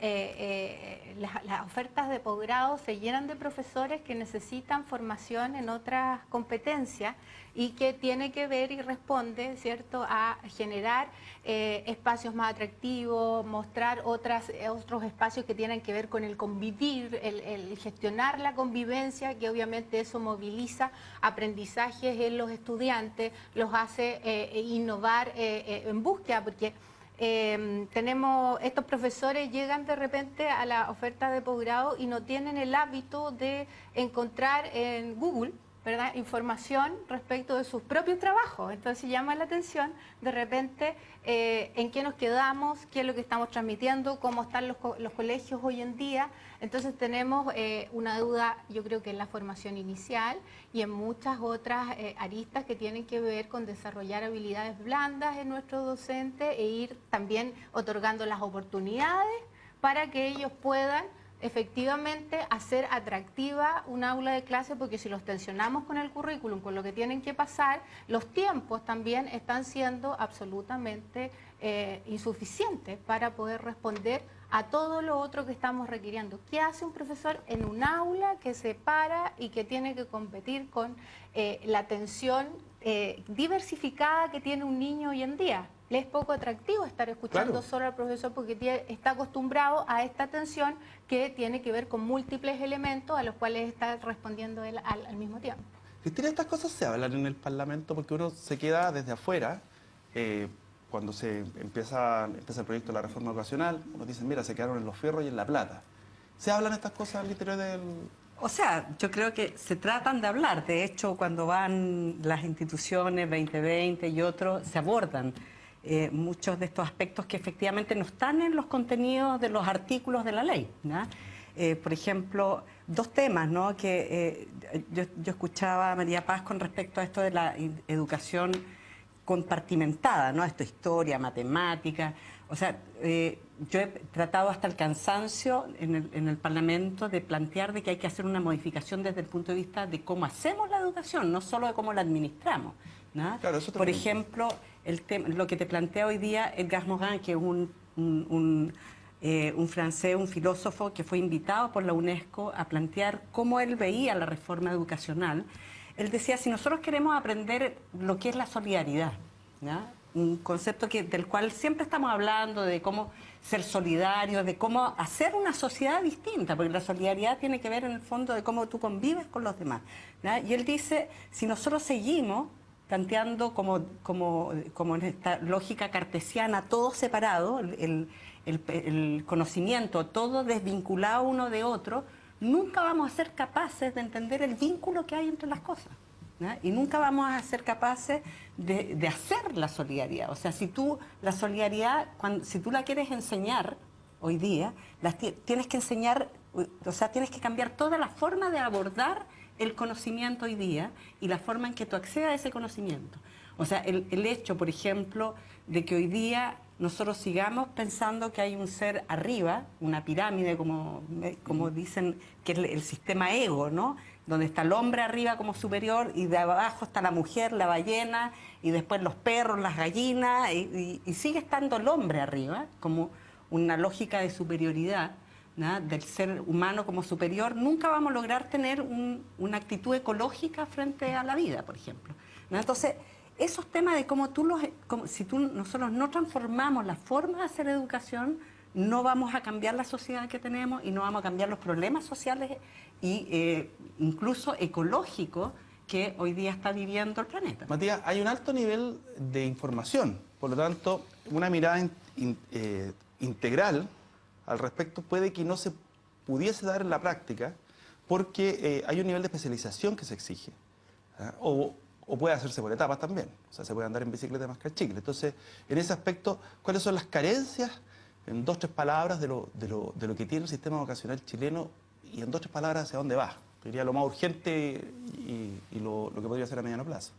las ofertas de posgrado se llenan de profesores que necesitan formación en otras competencias y que tiene que ver y responde, ¿cierto?, a generar espacios más atractivos, mostrar otros espacios que tienen que ver con el convivir, el gestionar la convivencia, que obviamente eso moviliza aprendizajes en los estudiantes, los hace innovar en búsqueda, porque estos profesores llegan de repente a la oferta de posgrado y no tienen el hábito de encontrar en Google ¿verdad?, información respecto de sus propios trabajos. Entonces llama la atención de repente en qué nos quedamos, qué es lo que estamos transmitiendo, cómo están los colegios hoy en día. Entonces tenemos una duda, yo creo que en la formación inicial y en muchas otras aristas que tienen que ver con desarrollar habilidades blandas en nuestros docentes e ir también otorgando las oportunidades para que ellos puedan efectivamente hacer atractiva un aula de clase, porque si los tensionamos con el currículum, con lo que tienen que pasar, los tiempos también están siendo absolutamente insuficientes para poder responder a todo lo otro que estamos requiriendo. ¿Qué hace un profesor en un aula que se para y que tiene que competir con la atención diversificada que tiene un niño hoy en día? Le es poco atractivo estar escuchando solo al profesor porque está acostumbrado a esta atención que tiene que ver con múltiples elementos a los cuales está respondiendo él al mismo tiempo. Cristina, estas cosas se hablan en el Parlamento porque uno se queda desde afuera. Cuando se empieza el proyecto de la reforma educacional, uno dice, mira, se quedaron en los fierros y en la plata. ¿Se hablan estas cosas al interior del...? O sea, yo creo que se tratan de hablar. De hecho, cuando van las instituciones 2020 y otros, se abordan muchos de estos aspectos que efectivamente no están en los contenidos de los artículos de la ley, ¿no? Por ejemplo, dos temas, ¿no?, que yo escuchaba a María Paz con respecto a esto de la educación compartimentada, ¿no? Esto, historia, matemática. O sea, yo he tratado hasta el cansancio en el Parlamento de plantear de que hay que hacer una modificación desde el punto de vista de cómo hacemos la educación, no solo de cómo la administramos, ¿no? Claro, por ejemplo, lo que te plantea hoy día Edgar Morin, que es un francés, un filósofo que fue invitado por la UNESCO a plantear cómo él veía la reforma educacional. Él decía, si nosotros queremos aprender lo que es la solidaridad, ¿no?, un concepto del cual siempre estamos hablando, de cómo ser solidarios, de cómo hacer una sociedad distinta, porque la solidaridad tiene que ver en el fondo de cómo tú convives con los demás, ¿no? Y él dice, si nosotros seguimos planteando como en esta lógica cartesiana, todo separado, el conocimiento, todo desvinculado uno de otro, nunca vamos a ser capaces de entender el vínculo que hay entre las cosas, ¿no? Y nunca vamos a ser capaces de hacer la solidaridad. O sea, si tú la solidaridad, si tú la quieres enseñar hoy día, tienes que enseñar, o sea, tienes que cambiar toda la forma de abordar el conocimiento hoy día y la forma en que tú accedas a ese conocimiento. O sea, el hecho, por ejemplo, de que hoy día nosotros sigamos pensando que hay un ser arriba, una pirámide, como dicen, que es el sistema ego, ¿no?, donde está el hombre arriba como superior y de abajo está la mujer, la ballena, y después los perros, las gallinas, y sigue estando el hombre arriba, como una lógica de superioridad, ¿no?, del ser humano como superior. Nunca vamos a lograr tener una actitud ecológica frente a la vida, por ejemplo, ¿no? Entonces, esos temas de cómo nosotros no transformamos la forma de hacer educación, no vamos a cambiar la sociedad que tenemos y no vamos a cambiar los problemas sociales y incluso ecológicos que hoy día está viviendo el planeta. Matías, hay un alto nivel de información, por lo tanto, una mirada integral al respecto puede que no se pudiese dar en la práctica porque hay un nivel de especialización que se exige, ¿eh? O puede hacerse por etapas también, o sea, se puede andar en bicicleta y mascar chicle. Entonces, en ese aspecto, ¿cuáles son las carencias, en 2 o 3 palabras, de lo que tiene el sistema vocacional chileno y en 2 o 3 palabras hacia dónde va? Diría lo más urgente y lo que podría ser a mediano plazo.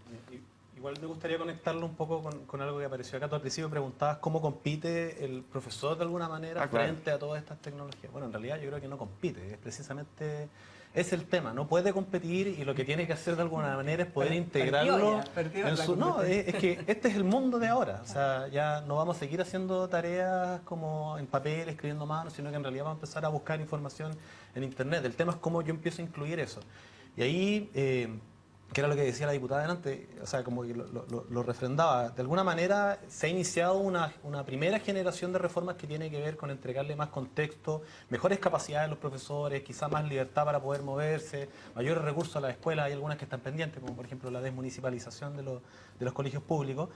Igual me gustaría conectarlo un poco con algo que apareció acá. Tú al principio preguntabas cómo compite el profesor de alguna manera frente a todas estas tecnologías. Bueno, en realidad yo creo que no compite, es precisamente... Es el tema, no puede competir y lo que tiene que hacer de alguna manera es poder integrarlo en su... No, es que este es el mundo de ahora, o sea, ya no vamos a seguir haciendo tareas como en papel, escribiendo a mano, sino que en realidad vamos a empezar a buscar información en internet. El tema es cómo yo empiezo a incluir eso. Y ahí, que era lo que decía la diputada delante, o sea, como que lo refrendaba, de alguna manera se ha iniciado una primera generación de reformas que tiene que ver con entregarle más contexto, mejores capacidades a los profesores, quizá más libertad para poder moverse, mayores recursos a las escuelas. Hay algunas que están pendientes, como por ejemplo la desmunicipalización de los colegios públicos.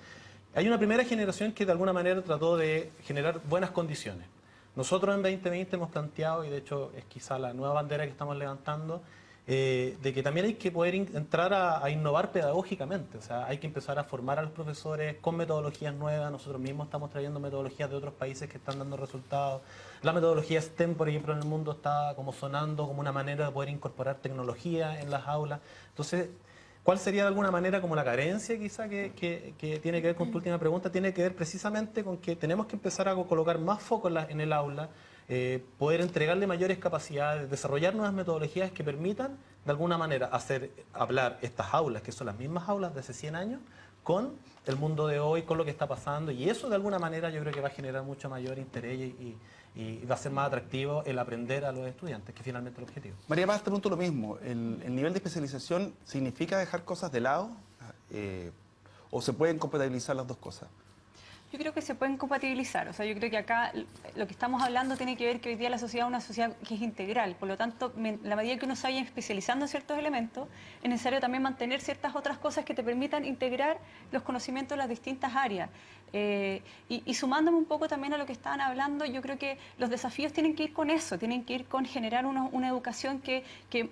Hay una primera generación que de alguna manera trató de generar buenas condiciones. Nosotros en 2020 hemos planteado, y de hecho es quizá la nueva bandera que estamos levantando, de que también hay que poder entrar a innovar pedagógicamente. O sea, hay que empezar a formar a los profesores con metodologías nuevas. Nosotros mismos estamos trayendo metodologías de otros países que están dando resultados. La metodología STEM, por ejemplo, en el mundo está como sonando como una manera de poder incorporar tecnología en las aulas. Entonces, ¿cuál sería de alguna manera como la carencia quizá que tiene que ver con tu última pregunta? Tiene que ver precisamente con que tenemos que empezar a colocar más foco en el aula, poder entregarle mayores capacidades, desarrollar nuevas metodologías que permitan de alguna manera hablar estas aulas, que son las mismas aulas de hace 100 años, con el mundo de hoy, con lo que está pasando, y eso de alguna manera yo creo que va a generar mucho mayor interés y va a ser más atractivo el aprender a los estudiantes, que finalmente es el objetivo. María Paz, te pregunto lo mismo. ¿El nivel de especialización significa dejar cosas de lado o se pueden compatibilizar las dos cosas? Yo creo que se pueden compatibilizar, o sea, yo creo que acá lo que estamos hablando tiene que ver que hoy día la sociedad es una sociedad que es integral, por lo tanto, la medida que uno se vaya especializando en ciertos elementos, es necesario también mantener ciertas otras cosas que te permitan integrar los conocimientos de las distintas áreas. Y sumándome un poco también a lo que estaban hablando, yo creo que los desafíos tienen que ir con eso, tienen que ir con generar una educación que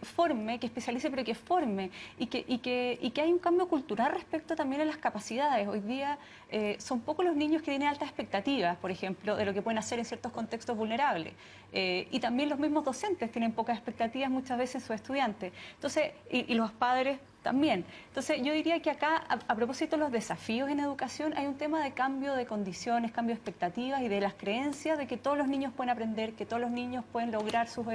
forme, que especialice, pero que forme, y que hay un cambio cultural respecto también a las capacidades. Hoy día son pocos los niños que tienen altas expectativas, por ejemplo, de lo que pueden hacer en ciertos contextos vulnerables. Y también los mismos docentes tienen pocas expectativas muchas veces en sus estudiantes. Entonces, y los padres también. Entonces, yo diría que acá, a propósito de los desafíos en educación, hay un tema de cambio de condiciones, cambio de expectativas y de las creencias de que todos los niños pueden aprender, que todos los niños pueden lograr sus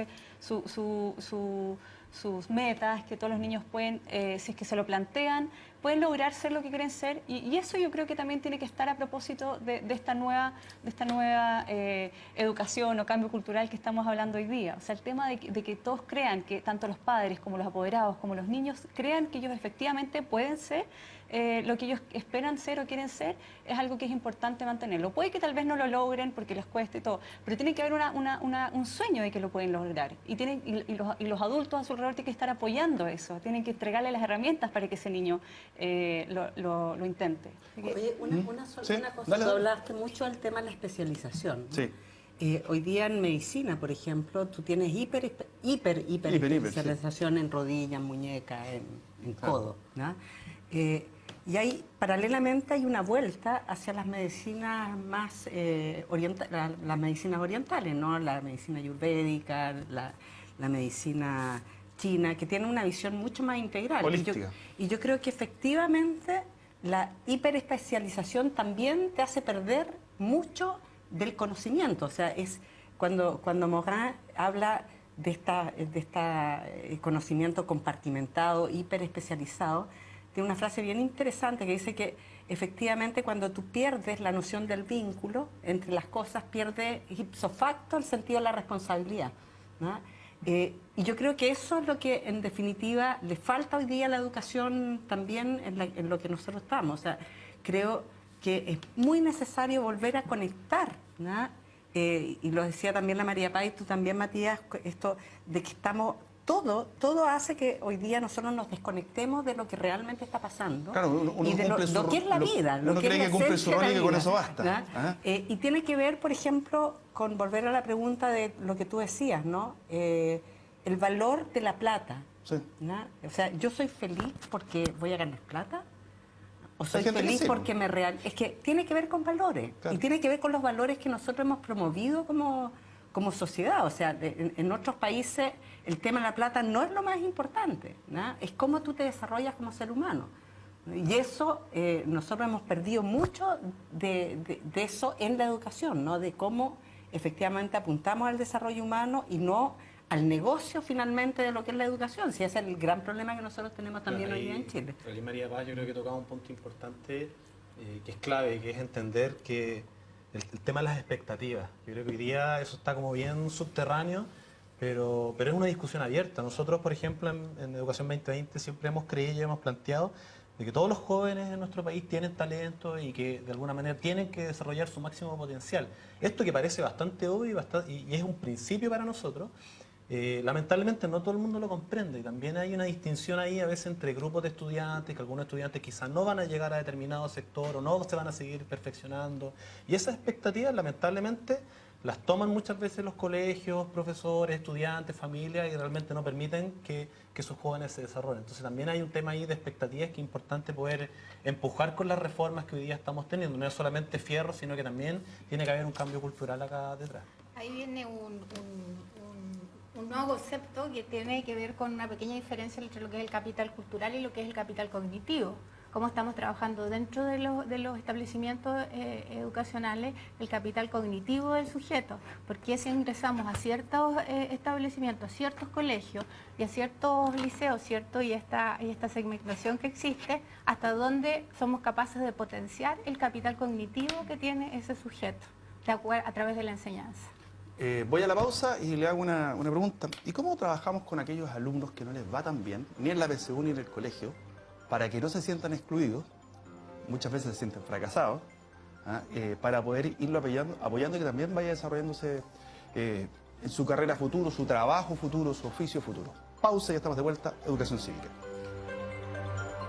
metas, que todos los niños pueden, si es que se lo plantean, pueden lograr ser lo que quieren ser, y eso yo creo que también tiene que estar a propósito de esta nueva educación o cambio cultural que estamos hablando hoy día. O sea, el tema de que todos crean, que tanto los padres como los apoderados como los niños crean que ellos efectivamente pueden ser lo que ellos esperan ser o quieren ser, es algo que es importante mantenerlo. Puede que tal vez no lo logren porque les cueste y todo, pero tiene que haber un sueño de que lo pueden lograr, y los adultos a su alrededor tienen que estar apoyando eso, tienen que entregarle las herramientas para que ese niño lo intente. Oye, una cosa, tú hablaste mucho del tema de la especialización, ¿no? Sí. Hoy día en medicina, por ejemplo, tú tienes hiper especialización en rodilla, en muñeca, en codo, ¿no? Y paralelamente hay una vuelta hacia las medicinas más las medicinas orientales, ¿no? La medicina ayurvédica, la medicina china, que tiene una visión mucho más integral. Holística. Y yo creo que efectivamente la hiperespecialización también te hace perder mucho del conocimiento. O sea, es cuando Morin habla de este conocimiento compartimentado, hiperespecializado, tiene una frase bien interesante que dice que efectivamente cuando tú pierdes la noción del vínculo entre las cosas, pierde ipso facto el sentido de la responsabilidad, ¿no? Y yo creo que eso es lo que en definitiva le falta hoy día a la educación también en lo que nosotros estamos. O sea, creo que es muy necesario volver a conectar, ¿no? Y lo decía también la María Paz y tú también, Matías, esto de que estamos... Todo hace que hoy día nosotros nos desconectemos de lo que realmente está pasando. Claro, y de lo que es la vida. Uno cree que cumple su rol y que con eso basta. Y tiene que ver, por ejemplo, con volver a la pregunta de lo que tú decías, ¿no? El valor de la plata. Sí. ¿No? O sea, ¿yo soy feliz porque voy a ganar plata? ¿O soy feliz porque me real? Es que tiene que ver con valores. Claro. Y tiene que ver con los valores que nosotros hemos promovido como sociedad. O sea, en otros países el tema de la plata no es lo más importante, ¿no? Es cómo tú te desarrollas como ser humano. Y eso, nosotros hemos perdido mucho de eso en la educación, ¿no? De cómo efectivamente apuntamos al desarrollo humano y no al negocio finalmente de lo que es la educación. Si ese es el gran problema que nosotros tenemos también hoy día en Chile. María Paz, yo creo que tocaba un punto importante que es clave, que es entender que el tema de las expectativas. Yo creo que hoy día eso está como bien subterráneo, pero es una discusión abierta. Nosotros, por ejemplo, en Educación 2020 siempre hemos creído y hemos planteado de que todos los jóvenes en nuestro país tienen talento y que de alguna manera tienen que desarrollar su máximo potencial. Esto que parece bastante obvio y es un principio para nosotros, lamentablemente no todo el mundo lo comprende, y también hay una distinción ahí a veces entre grupos de estudiantes, que algunos estudiantes quizás no van a llegar a determinado sector o no se van a seguir perfeccionando, y esas expectativas lamentablemente las toman muchas veces los colegios, profesores, estudiantes, familias, y realmente no permiten que esos jóvenes se desarrollen. Entonces también hay un tema ahí de expectativas que es importante poder empujar con las reformas que hoy día estamos teniendo. No es solamente fierro, sino que también tiene que haber un cambio cultural acá detrás. Ahí viene un nuevo concepto que tiene que ver con una pequeña diferencia entre lo que es el capital cultural y lo que es el capital cognitivo. Cómo estamos trabajando dentro de los establecimientos educacionales el capital cognitivo del sujeto, porque si ingresamos a ciertos establecimientos, a ciertos colegios y a ciertos liceos, ¿cierto? Y esta segmentación que existe, hasta dónde somos capaces de potenciar el capital cognitivo que tiene ese sujeto a través de la enseñanza. Voy a la pausa y le hago una pregunta. ¿Y cómo trabajamos con aquellos alumnos que no les va tan bien, ni en la PSU ni en el colegio, para que no se sientan excluidos, muchas veces se sienten fracasados, para poder irlo apoyando y que también vaya desarrollándose en su carrera futuro, su trabajo futuro, su oficio futuro? Pausa y estamos de vuelta. Educación Cívica.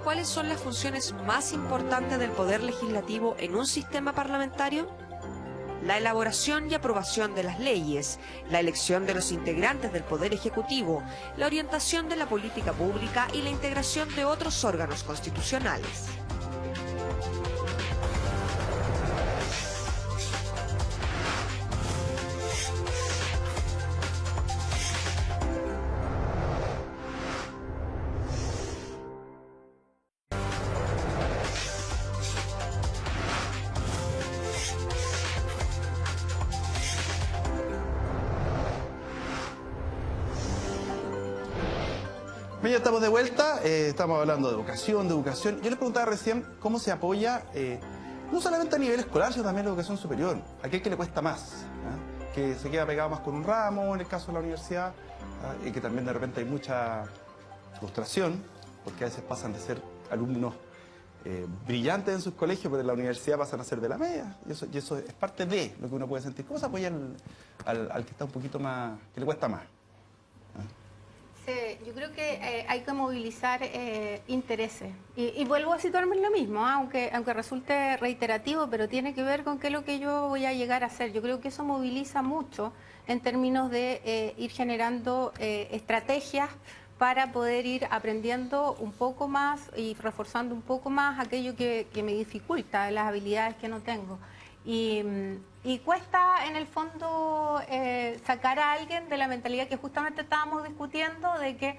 ¿Cuáles son las funciones más importantes del Poder Legislativo en un sistema parlamentario? La elaboración y aprobación de las leyes, la elección de los integrantes del Poder Ejecutivo, la orientación de la política pública y la integración de otros órganos constitucionales. Ya estamos de vuelta, estamos hablando de educación. Yo les preguntaba recién cómo se apoya, no solamente a nivel escolar, sino también a la educación superior. Aquel que le cuesta más, que se queda pegado más con un ramo, en el caso de la universidad, y que también de repente hay mucha frustración, porque a veces pasan de ser alumnos brillantes en sus colegios, pero en la universidad pasan a ser de la media, y eso es parte de lo que uno puede sentir. ¿Cómo se apoya al que está un poquito más, que le cuesta más? Yo creo que hay que movilizar intereses. Y vuelvo a situarme en lo mismo, aunque resulte reiterativo, pero tiene que ver con qué es lo que yo voy a llegar a hacer. Yo creo que eso moviliza mucho en términos de ir generando estrategias para poder ir aprendiendo un poco más y reforzando un poco más aquello que me dificulta, las habilidades que no tengo. Y cuesta en el fondo sacar a alguien de la mentalidad que justamente estábamos discutiendo, de que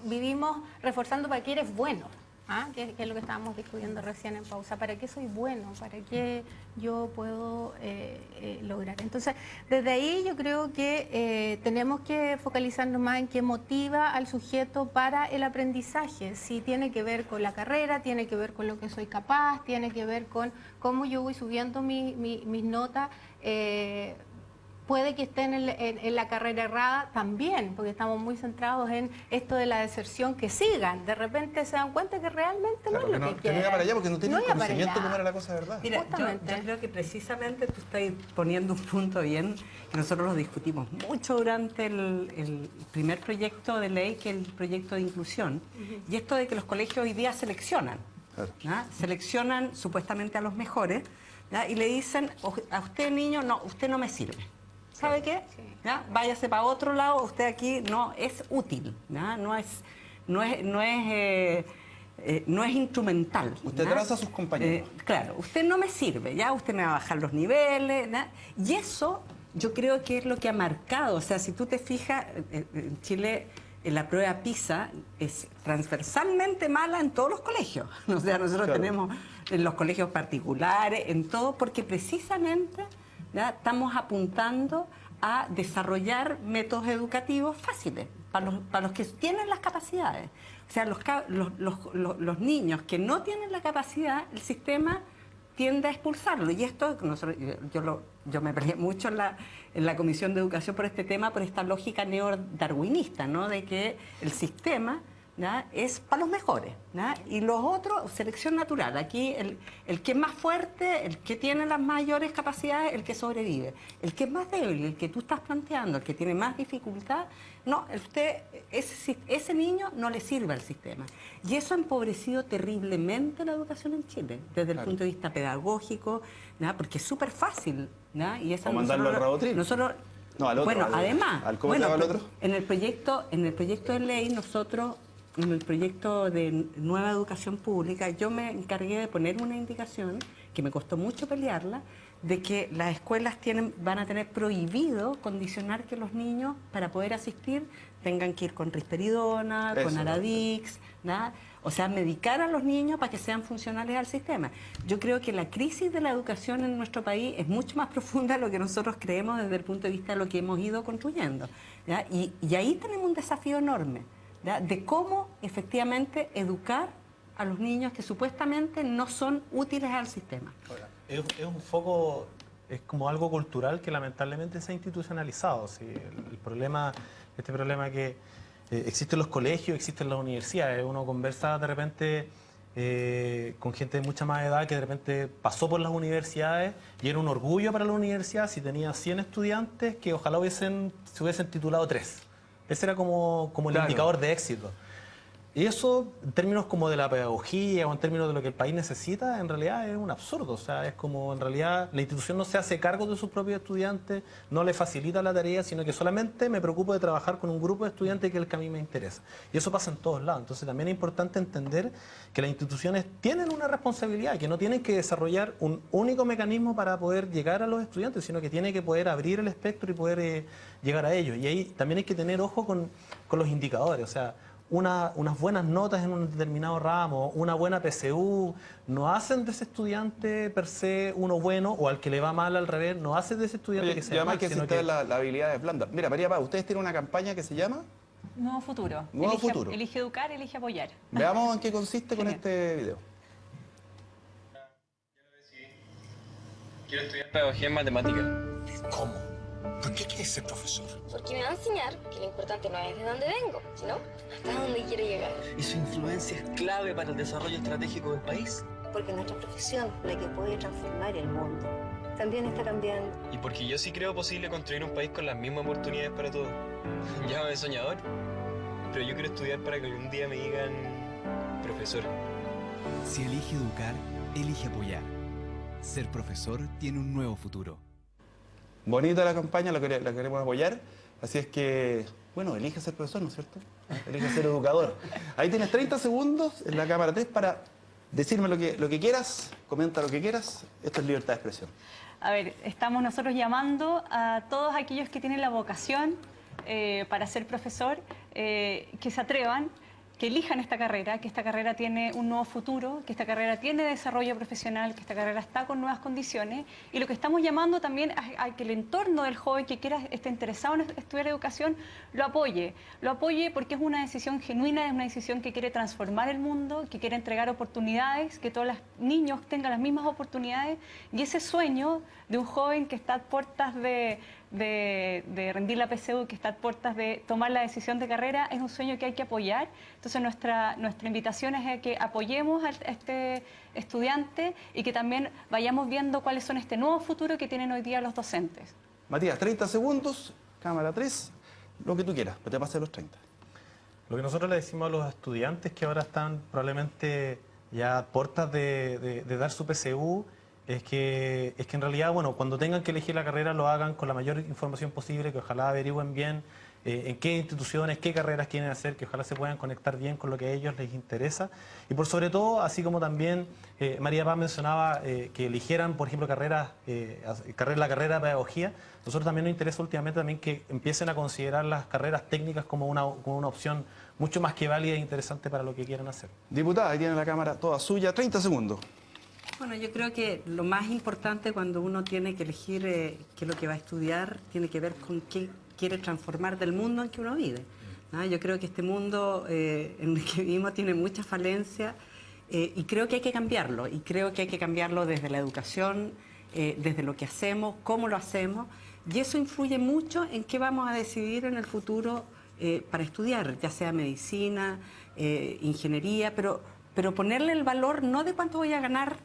vivimos reforzando para qué eres bueno, que es lo que estábamos discutiendo recién en pausa. ¿Para qué soy bueno? ¿Para qué yo puedo lograr? Entonces, desde ahí yo creo que tenemos que focalizarnos más en qué motiva al sujeto para el aprendizaje. Si tiene que ver con la carrera, tiene que ver con lo que soy capaz, tiene que ver con cómo yo voy subiendo mis notas. Puede que estén en la carrera errada también, porque estamos muy centrados en esto de la deserción, que sigan. De repente se dan cuenta que realmente no es lo que quieren. No para allá porque no tienen conocimiento cómo era la cosa de verdad. Mira, yo creo que precisamente tú estás poniendo un punto bien, que nosotros lo discutimos mucho durante el primer proyecto de ley, que es el proyecto de inclusión, y esto de que los colegios hoy día seleccionan. Seleccionan supuestamente a los mejores, y le dicen, a usted niño, no, usted no me sirve. ¿Sabe qué? ¿Ya? Váyase para otro lado, usted aquí no es útil, ¿ya? No es instrumental. Usted traza a sus compañeros. Claro, usted no me sirve, ya usted me va a bajar los niveles, ¿ya? Y eso yo creo que es lo que ha marcado. O sea, si tú te fijas, en Chile la prueba PISA es transversalmente mala en todos los colegios. O sea, nosotros tenemos en los colegios particulares, en todo, porque precisamente... ¿ya? Estamos apuntando a desarrollar métodos educativos fáciles para los que tienen las capacidades. O sea, los niños que no tienen la capacidad, el sistema tiende a expulsarlo. Y esto, yo me peleé mucho en la Comisión de Educación por este tema, por esta lógica neodarwinista, ¿no? De que el sistema ¿ya? Es para los mejores, ¿ya? Y los otros, selección natural. Aquí el que es más fuerte, el que tiene las mayores capacidades, el que sobrevive. El que es más débil, el que tú estás planteando, el que tiene más dificultad, no, ese niño no le sirve al sistema. Y eso ha empobrecido terriblemente la educación en Chile, desde el punto de vista pedagógico, ¿ya? Porque es súper fácil, ¿ya? Y eso o mandarlo al Rabotril. No, al otro. Bueno, además, ¿Cómo se llama el otro? en el proyecto de ley, nosotros, en el proyecto de nueva educación pública, yo me encargué de poner una indicación, que me costó mucho pelearla, de que las escuelas van a tener prohibido condicionar que los niños, para poder asistir, tengan que ir con risperidona, con Aradix, ¿no? O sea, medicar a los niños para que sean funcionales al sistema. Yo creo que la crisis de la educación en nuestro país es mucho más profunda de lo que nosotros creemos desde el punto de vista de lo que hemos ido construyendo, ¿ya? Y ahí tenemos un desafío enorme, ¿ya? De cómo efectivamente educar a los niños que supuestamente no son útiles al sistema. Es un foco, es como algo cultural que lamentablemente se ha institucionalizado. ¿Sí? Este problema que existen los colegios, existen las universidades. Uno conversa de repente con gente de mucha más edad que de repente pasó por las universidades y era un orgullo para la universidad si tenía 100 estudiantes que ojalá se hubiesen titulado 3. Ese era como el indicador de éxito. Y eso, en términos como de la pedagogía o en términos de lo que el país necesita, en realidad es un absurdo. O sea, es como en realidad la institución no se hace cargo de sus propios estudiantes, no le facilita la tarea, sino que solamente me preocupo de trabajar con un grupo de estudiantes que es el que a mí me interesa. Y eso pasa en todos lados. Entonces también es importante entender que las instituciones tienen una responsabilidad, que no tienen que desarrollar un único mecanismo para poder llegar a los estudiantes, sino que tienen que poder abrir el espectro y poder llegar a ellos. Y ahí también hay que tener ojo con los indicadores. O sea, unas buenas notas en un determinado ramo, una buena PSU, no hacen de ese estudiante per se uno bueno, o al que le va mal al revés, no hacen de ese estudiante que sea mal. Que existen las habilidades blandas. Mira, María Paz, ustedes tienen una campaña que se llama... Nuevo Futuro. Nuevo Futuro. Elige educar, elige apoyar. Veamos en qué consiste con este video. Quiero estudiar pedagogía en matemáticas. ¿Cómo? ¿Por qué quieres ser profesor? Porque me va a enseñar que lo importante no es de dónde vengo, sino hasta dónde quiero llegar. ¿Y su influencia es clave para el desarrollo estratégico del país? Porque nuestra profesión, la que puede transformar el mundo, también está cambiando. Y porque yo sí creo posible construir un país con las mismas oportunidades para todos. Llámame soñador, pero yo quiero estudiar para que algún día me digan profesor. Si elige educar, elige apoyar. Ser profesor tiene un nuevo futuro. Bonita la campaña, la queremos apoyar. Así es que, bueno, elige ser profesor, ¿no es cierto? Elige ser educador. Ahí tienes 30 segundos en la cámara 3 para decirme lo que quieras, comenta lo que quieras. Esto es libertad de expresión. A ver, estamos nosotros llamando a todos aquellos que tienen la vocación para ser profesor, que se atrevan, que elijan esta carrera, que esta carrera tiene un nuevo futuro, que esta carrera tiene desarrollo profesional, que esta carrera está con nuevas condiciones. Y lo que estamos llamando también a que el entorno del joven que esté interesado en estudiar educación lo apoye porque es una decisión genuina, es una decisión que quiere transformar el mundo, que quiere entregar oportunidades, que todos los niños tengan las mismas oportunidades. Y ese sueño de un joven que está a puertas de rendir la PSU, que está a puertas de tomar la decisión de carrera, es un sueño que hay que apoyar. Entonces nuestra invitación es a que apoyemos a este estudiante y que también vayamos viendo cuáles son este nuevo futuro que tienen hoy día los docentes. Matías, 30 segundos, cámara 3, lo que tú quieras, pero te pases los 30. Lo que nosotros le decimos a los estudiantes que ahora están probablemente ya a puertas de dar su PSU, es que en realidad, bueno, cuando tengan que elegir la carrera lo hagan con la mayor información posible, que ojalá averigüen bien en qué instituciones, qué carreras quieren hacer, que ojalá se puedan conectar bien con lo que a ellos les interesa. Y por sobre todo, así como también María Paz mencionaba que eligieran, por ejemplo, la carrera de pedagogía, nosotros también nos interesa últimamente también que empiecen a considerar las carreras técnicas como una opción mucho más que válida e interesante para lo que quieran hacer. Diputada, ahí tiene la cámara toda suya, 30 segundos. Bueno, yo creo que lo más importante cuando uno tiene que elegir qué es lo que va a estudiar, tiene que ver con qué quiere transformar del mundo en que uno vive, ¿no? Yo creo que este mundo en el que vivimos tiene muchas falencias y creo que hay que cambiarlo. Y creo que hay que cambiarlo desde la educación, desde lo que hacemos, cómo lo hacemos. Y eso influye mucho en qué vamos a decidir en el futuro para estudiar, ya sea medicina, ingeniería, pero ponerle el valor no de cuánto voy a ganar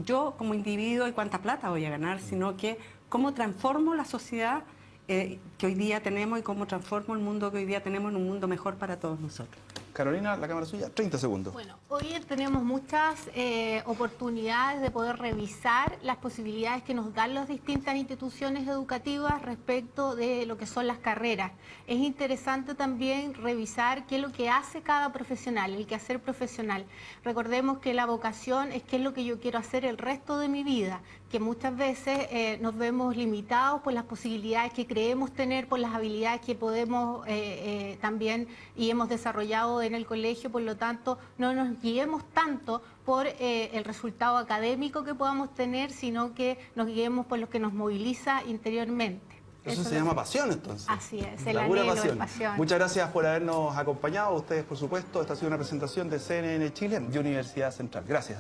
yo como individuo y cuánta plata voy a ganar, sino que cómo transformo la sociedad que hoy día tenemos y cómo transformo el mundo que hoy día tenemos en un mundo mejor para todos nosotros. Carolina, la cámara suya, 30 segundos. Bueno, hoy tenemos muchas oportunidades de poder revisar las posibilidades que nos dan las distintas instituciones educativas respecto de lo que son las carreras. Es interesante también revisar qué es lo que hace cada profesional, el quehacer profesional. Recordemos que la vocación es qué es lo que yo quiero hacer el resto de mi vida, que muchas veces nos vemos limitados por las posibilidades que creemos tener, por las habilidades que podemos también y hemos desarrollado en el colegio, por lo tanto no nos guiemos tanto por el resultado académico que podamos tener, sino que nos guiemos por lo que nos moviliza interiormente. Eso se llama pasión, entonces. Así es, el La pura anhelo, pasión. pasión. Muchas gracias por habernos acompañado. A ustedes, por supuesto. Esta ha sido una presentación de CNN Chile y Universidad Central. Gracias.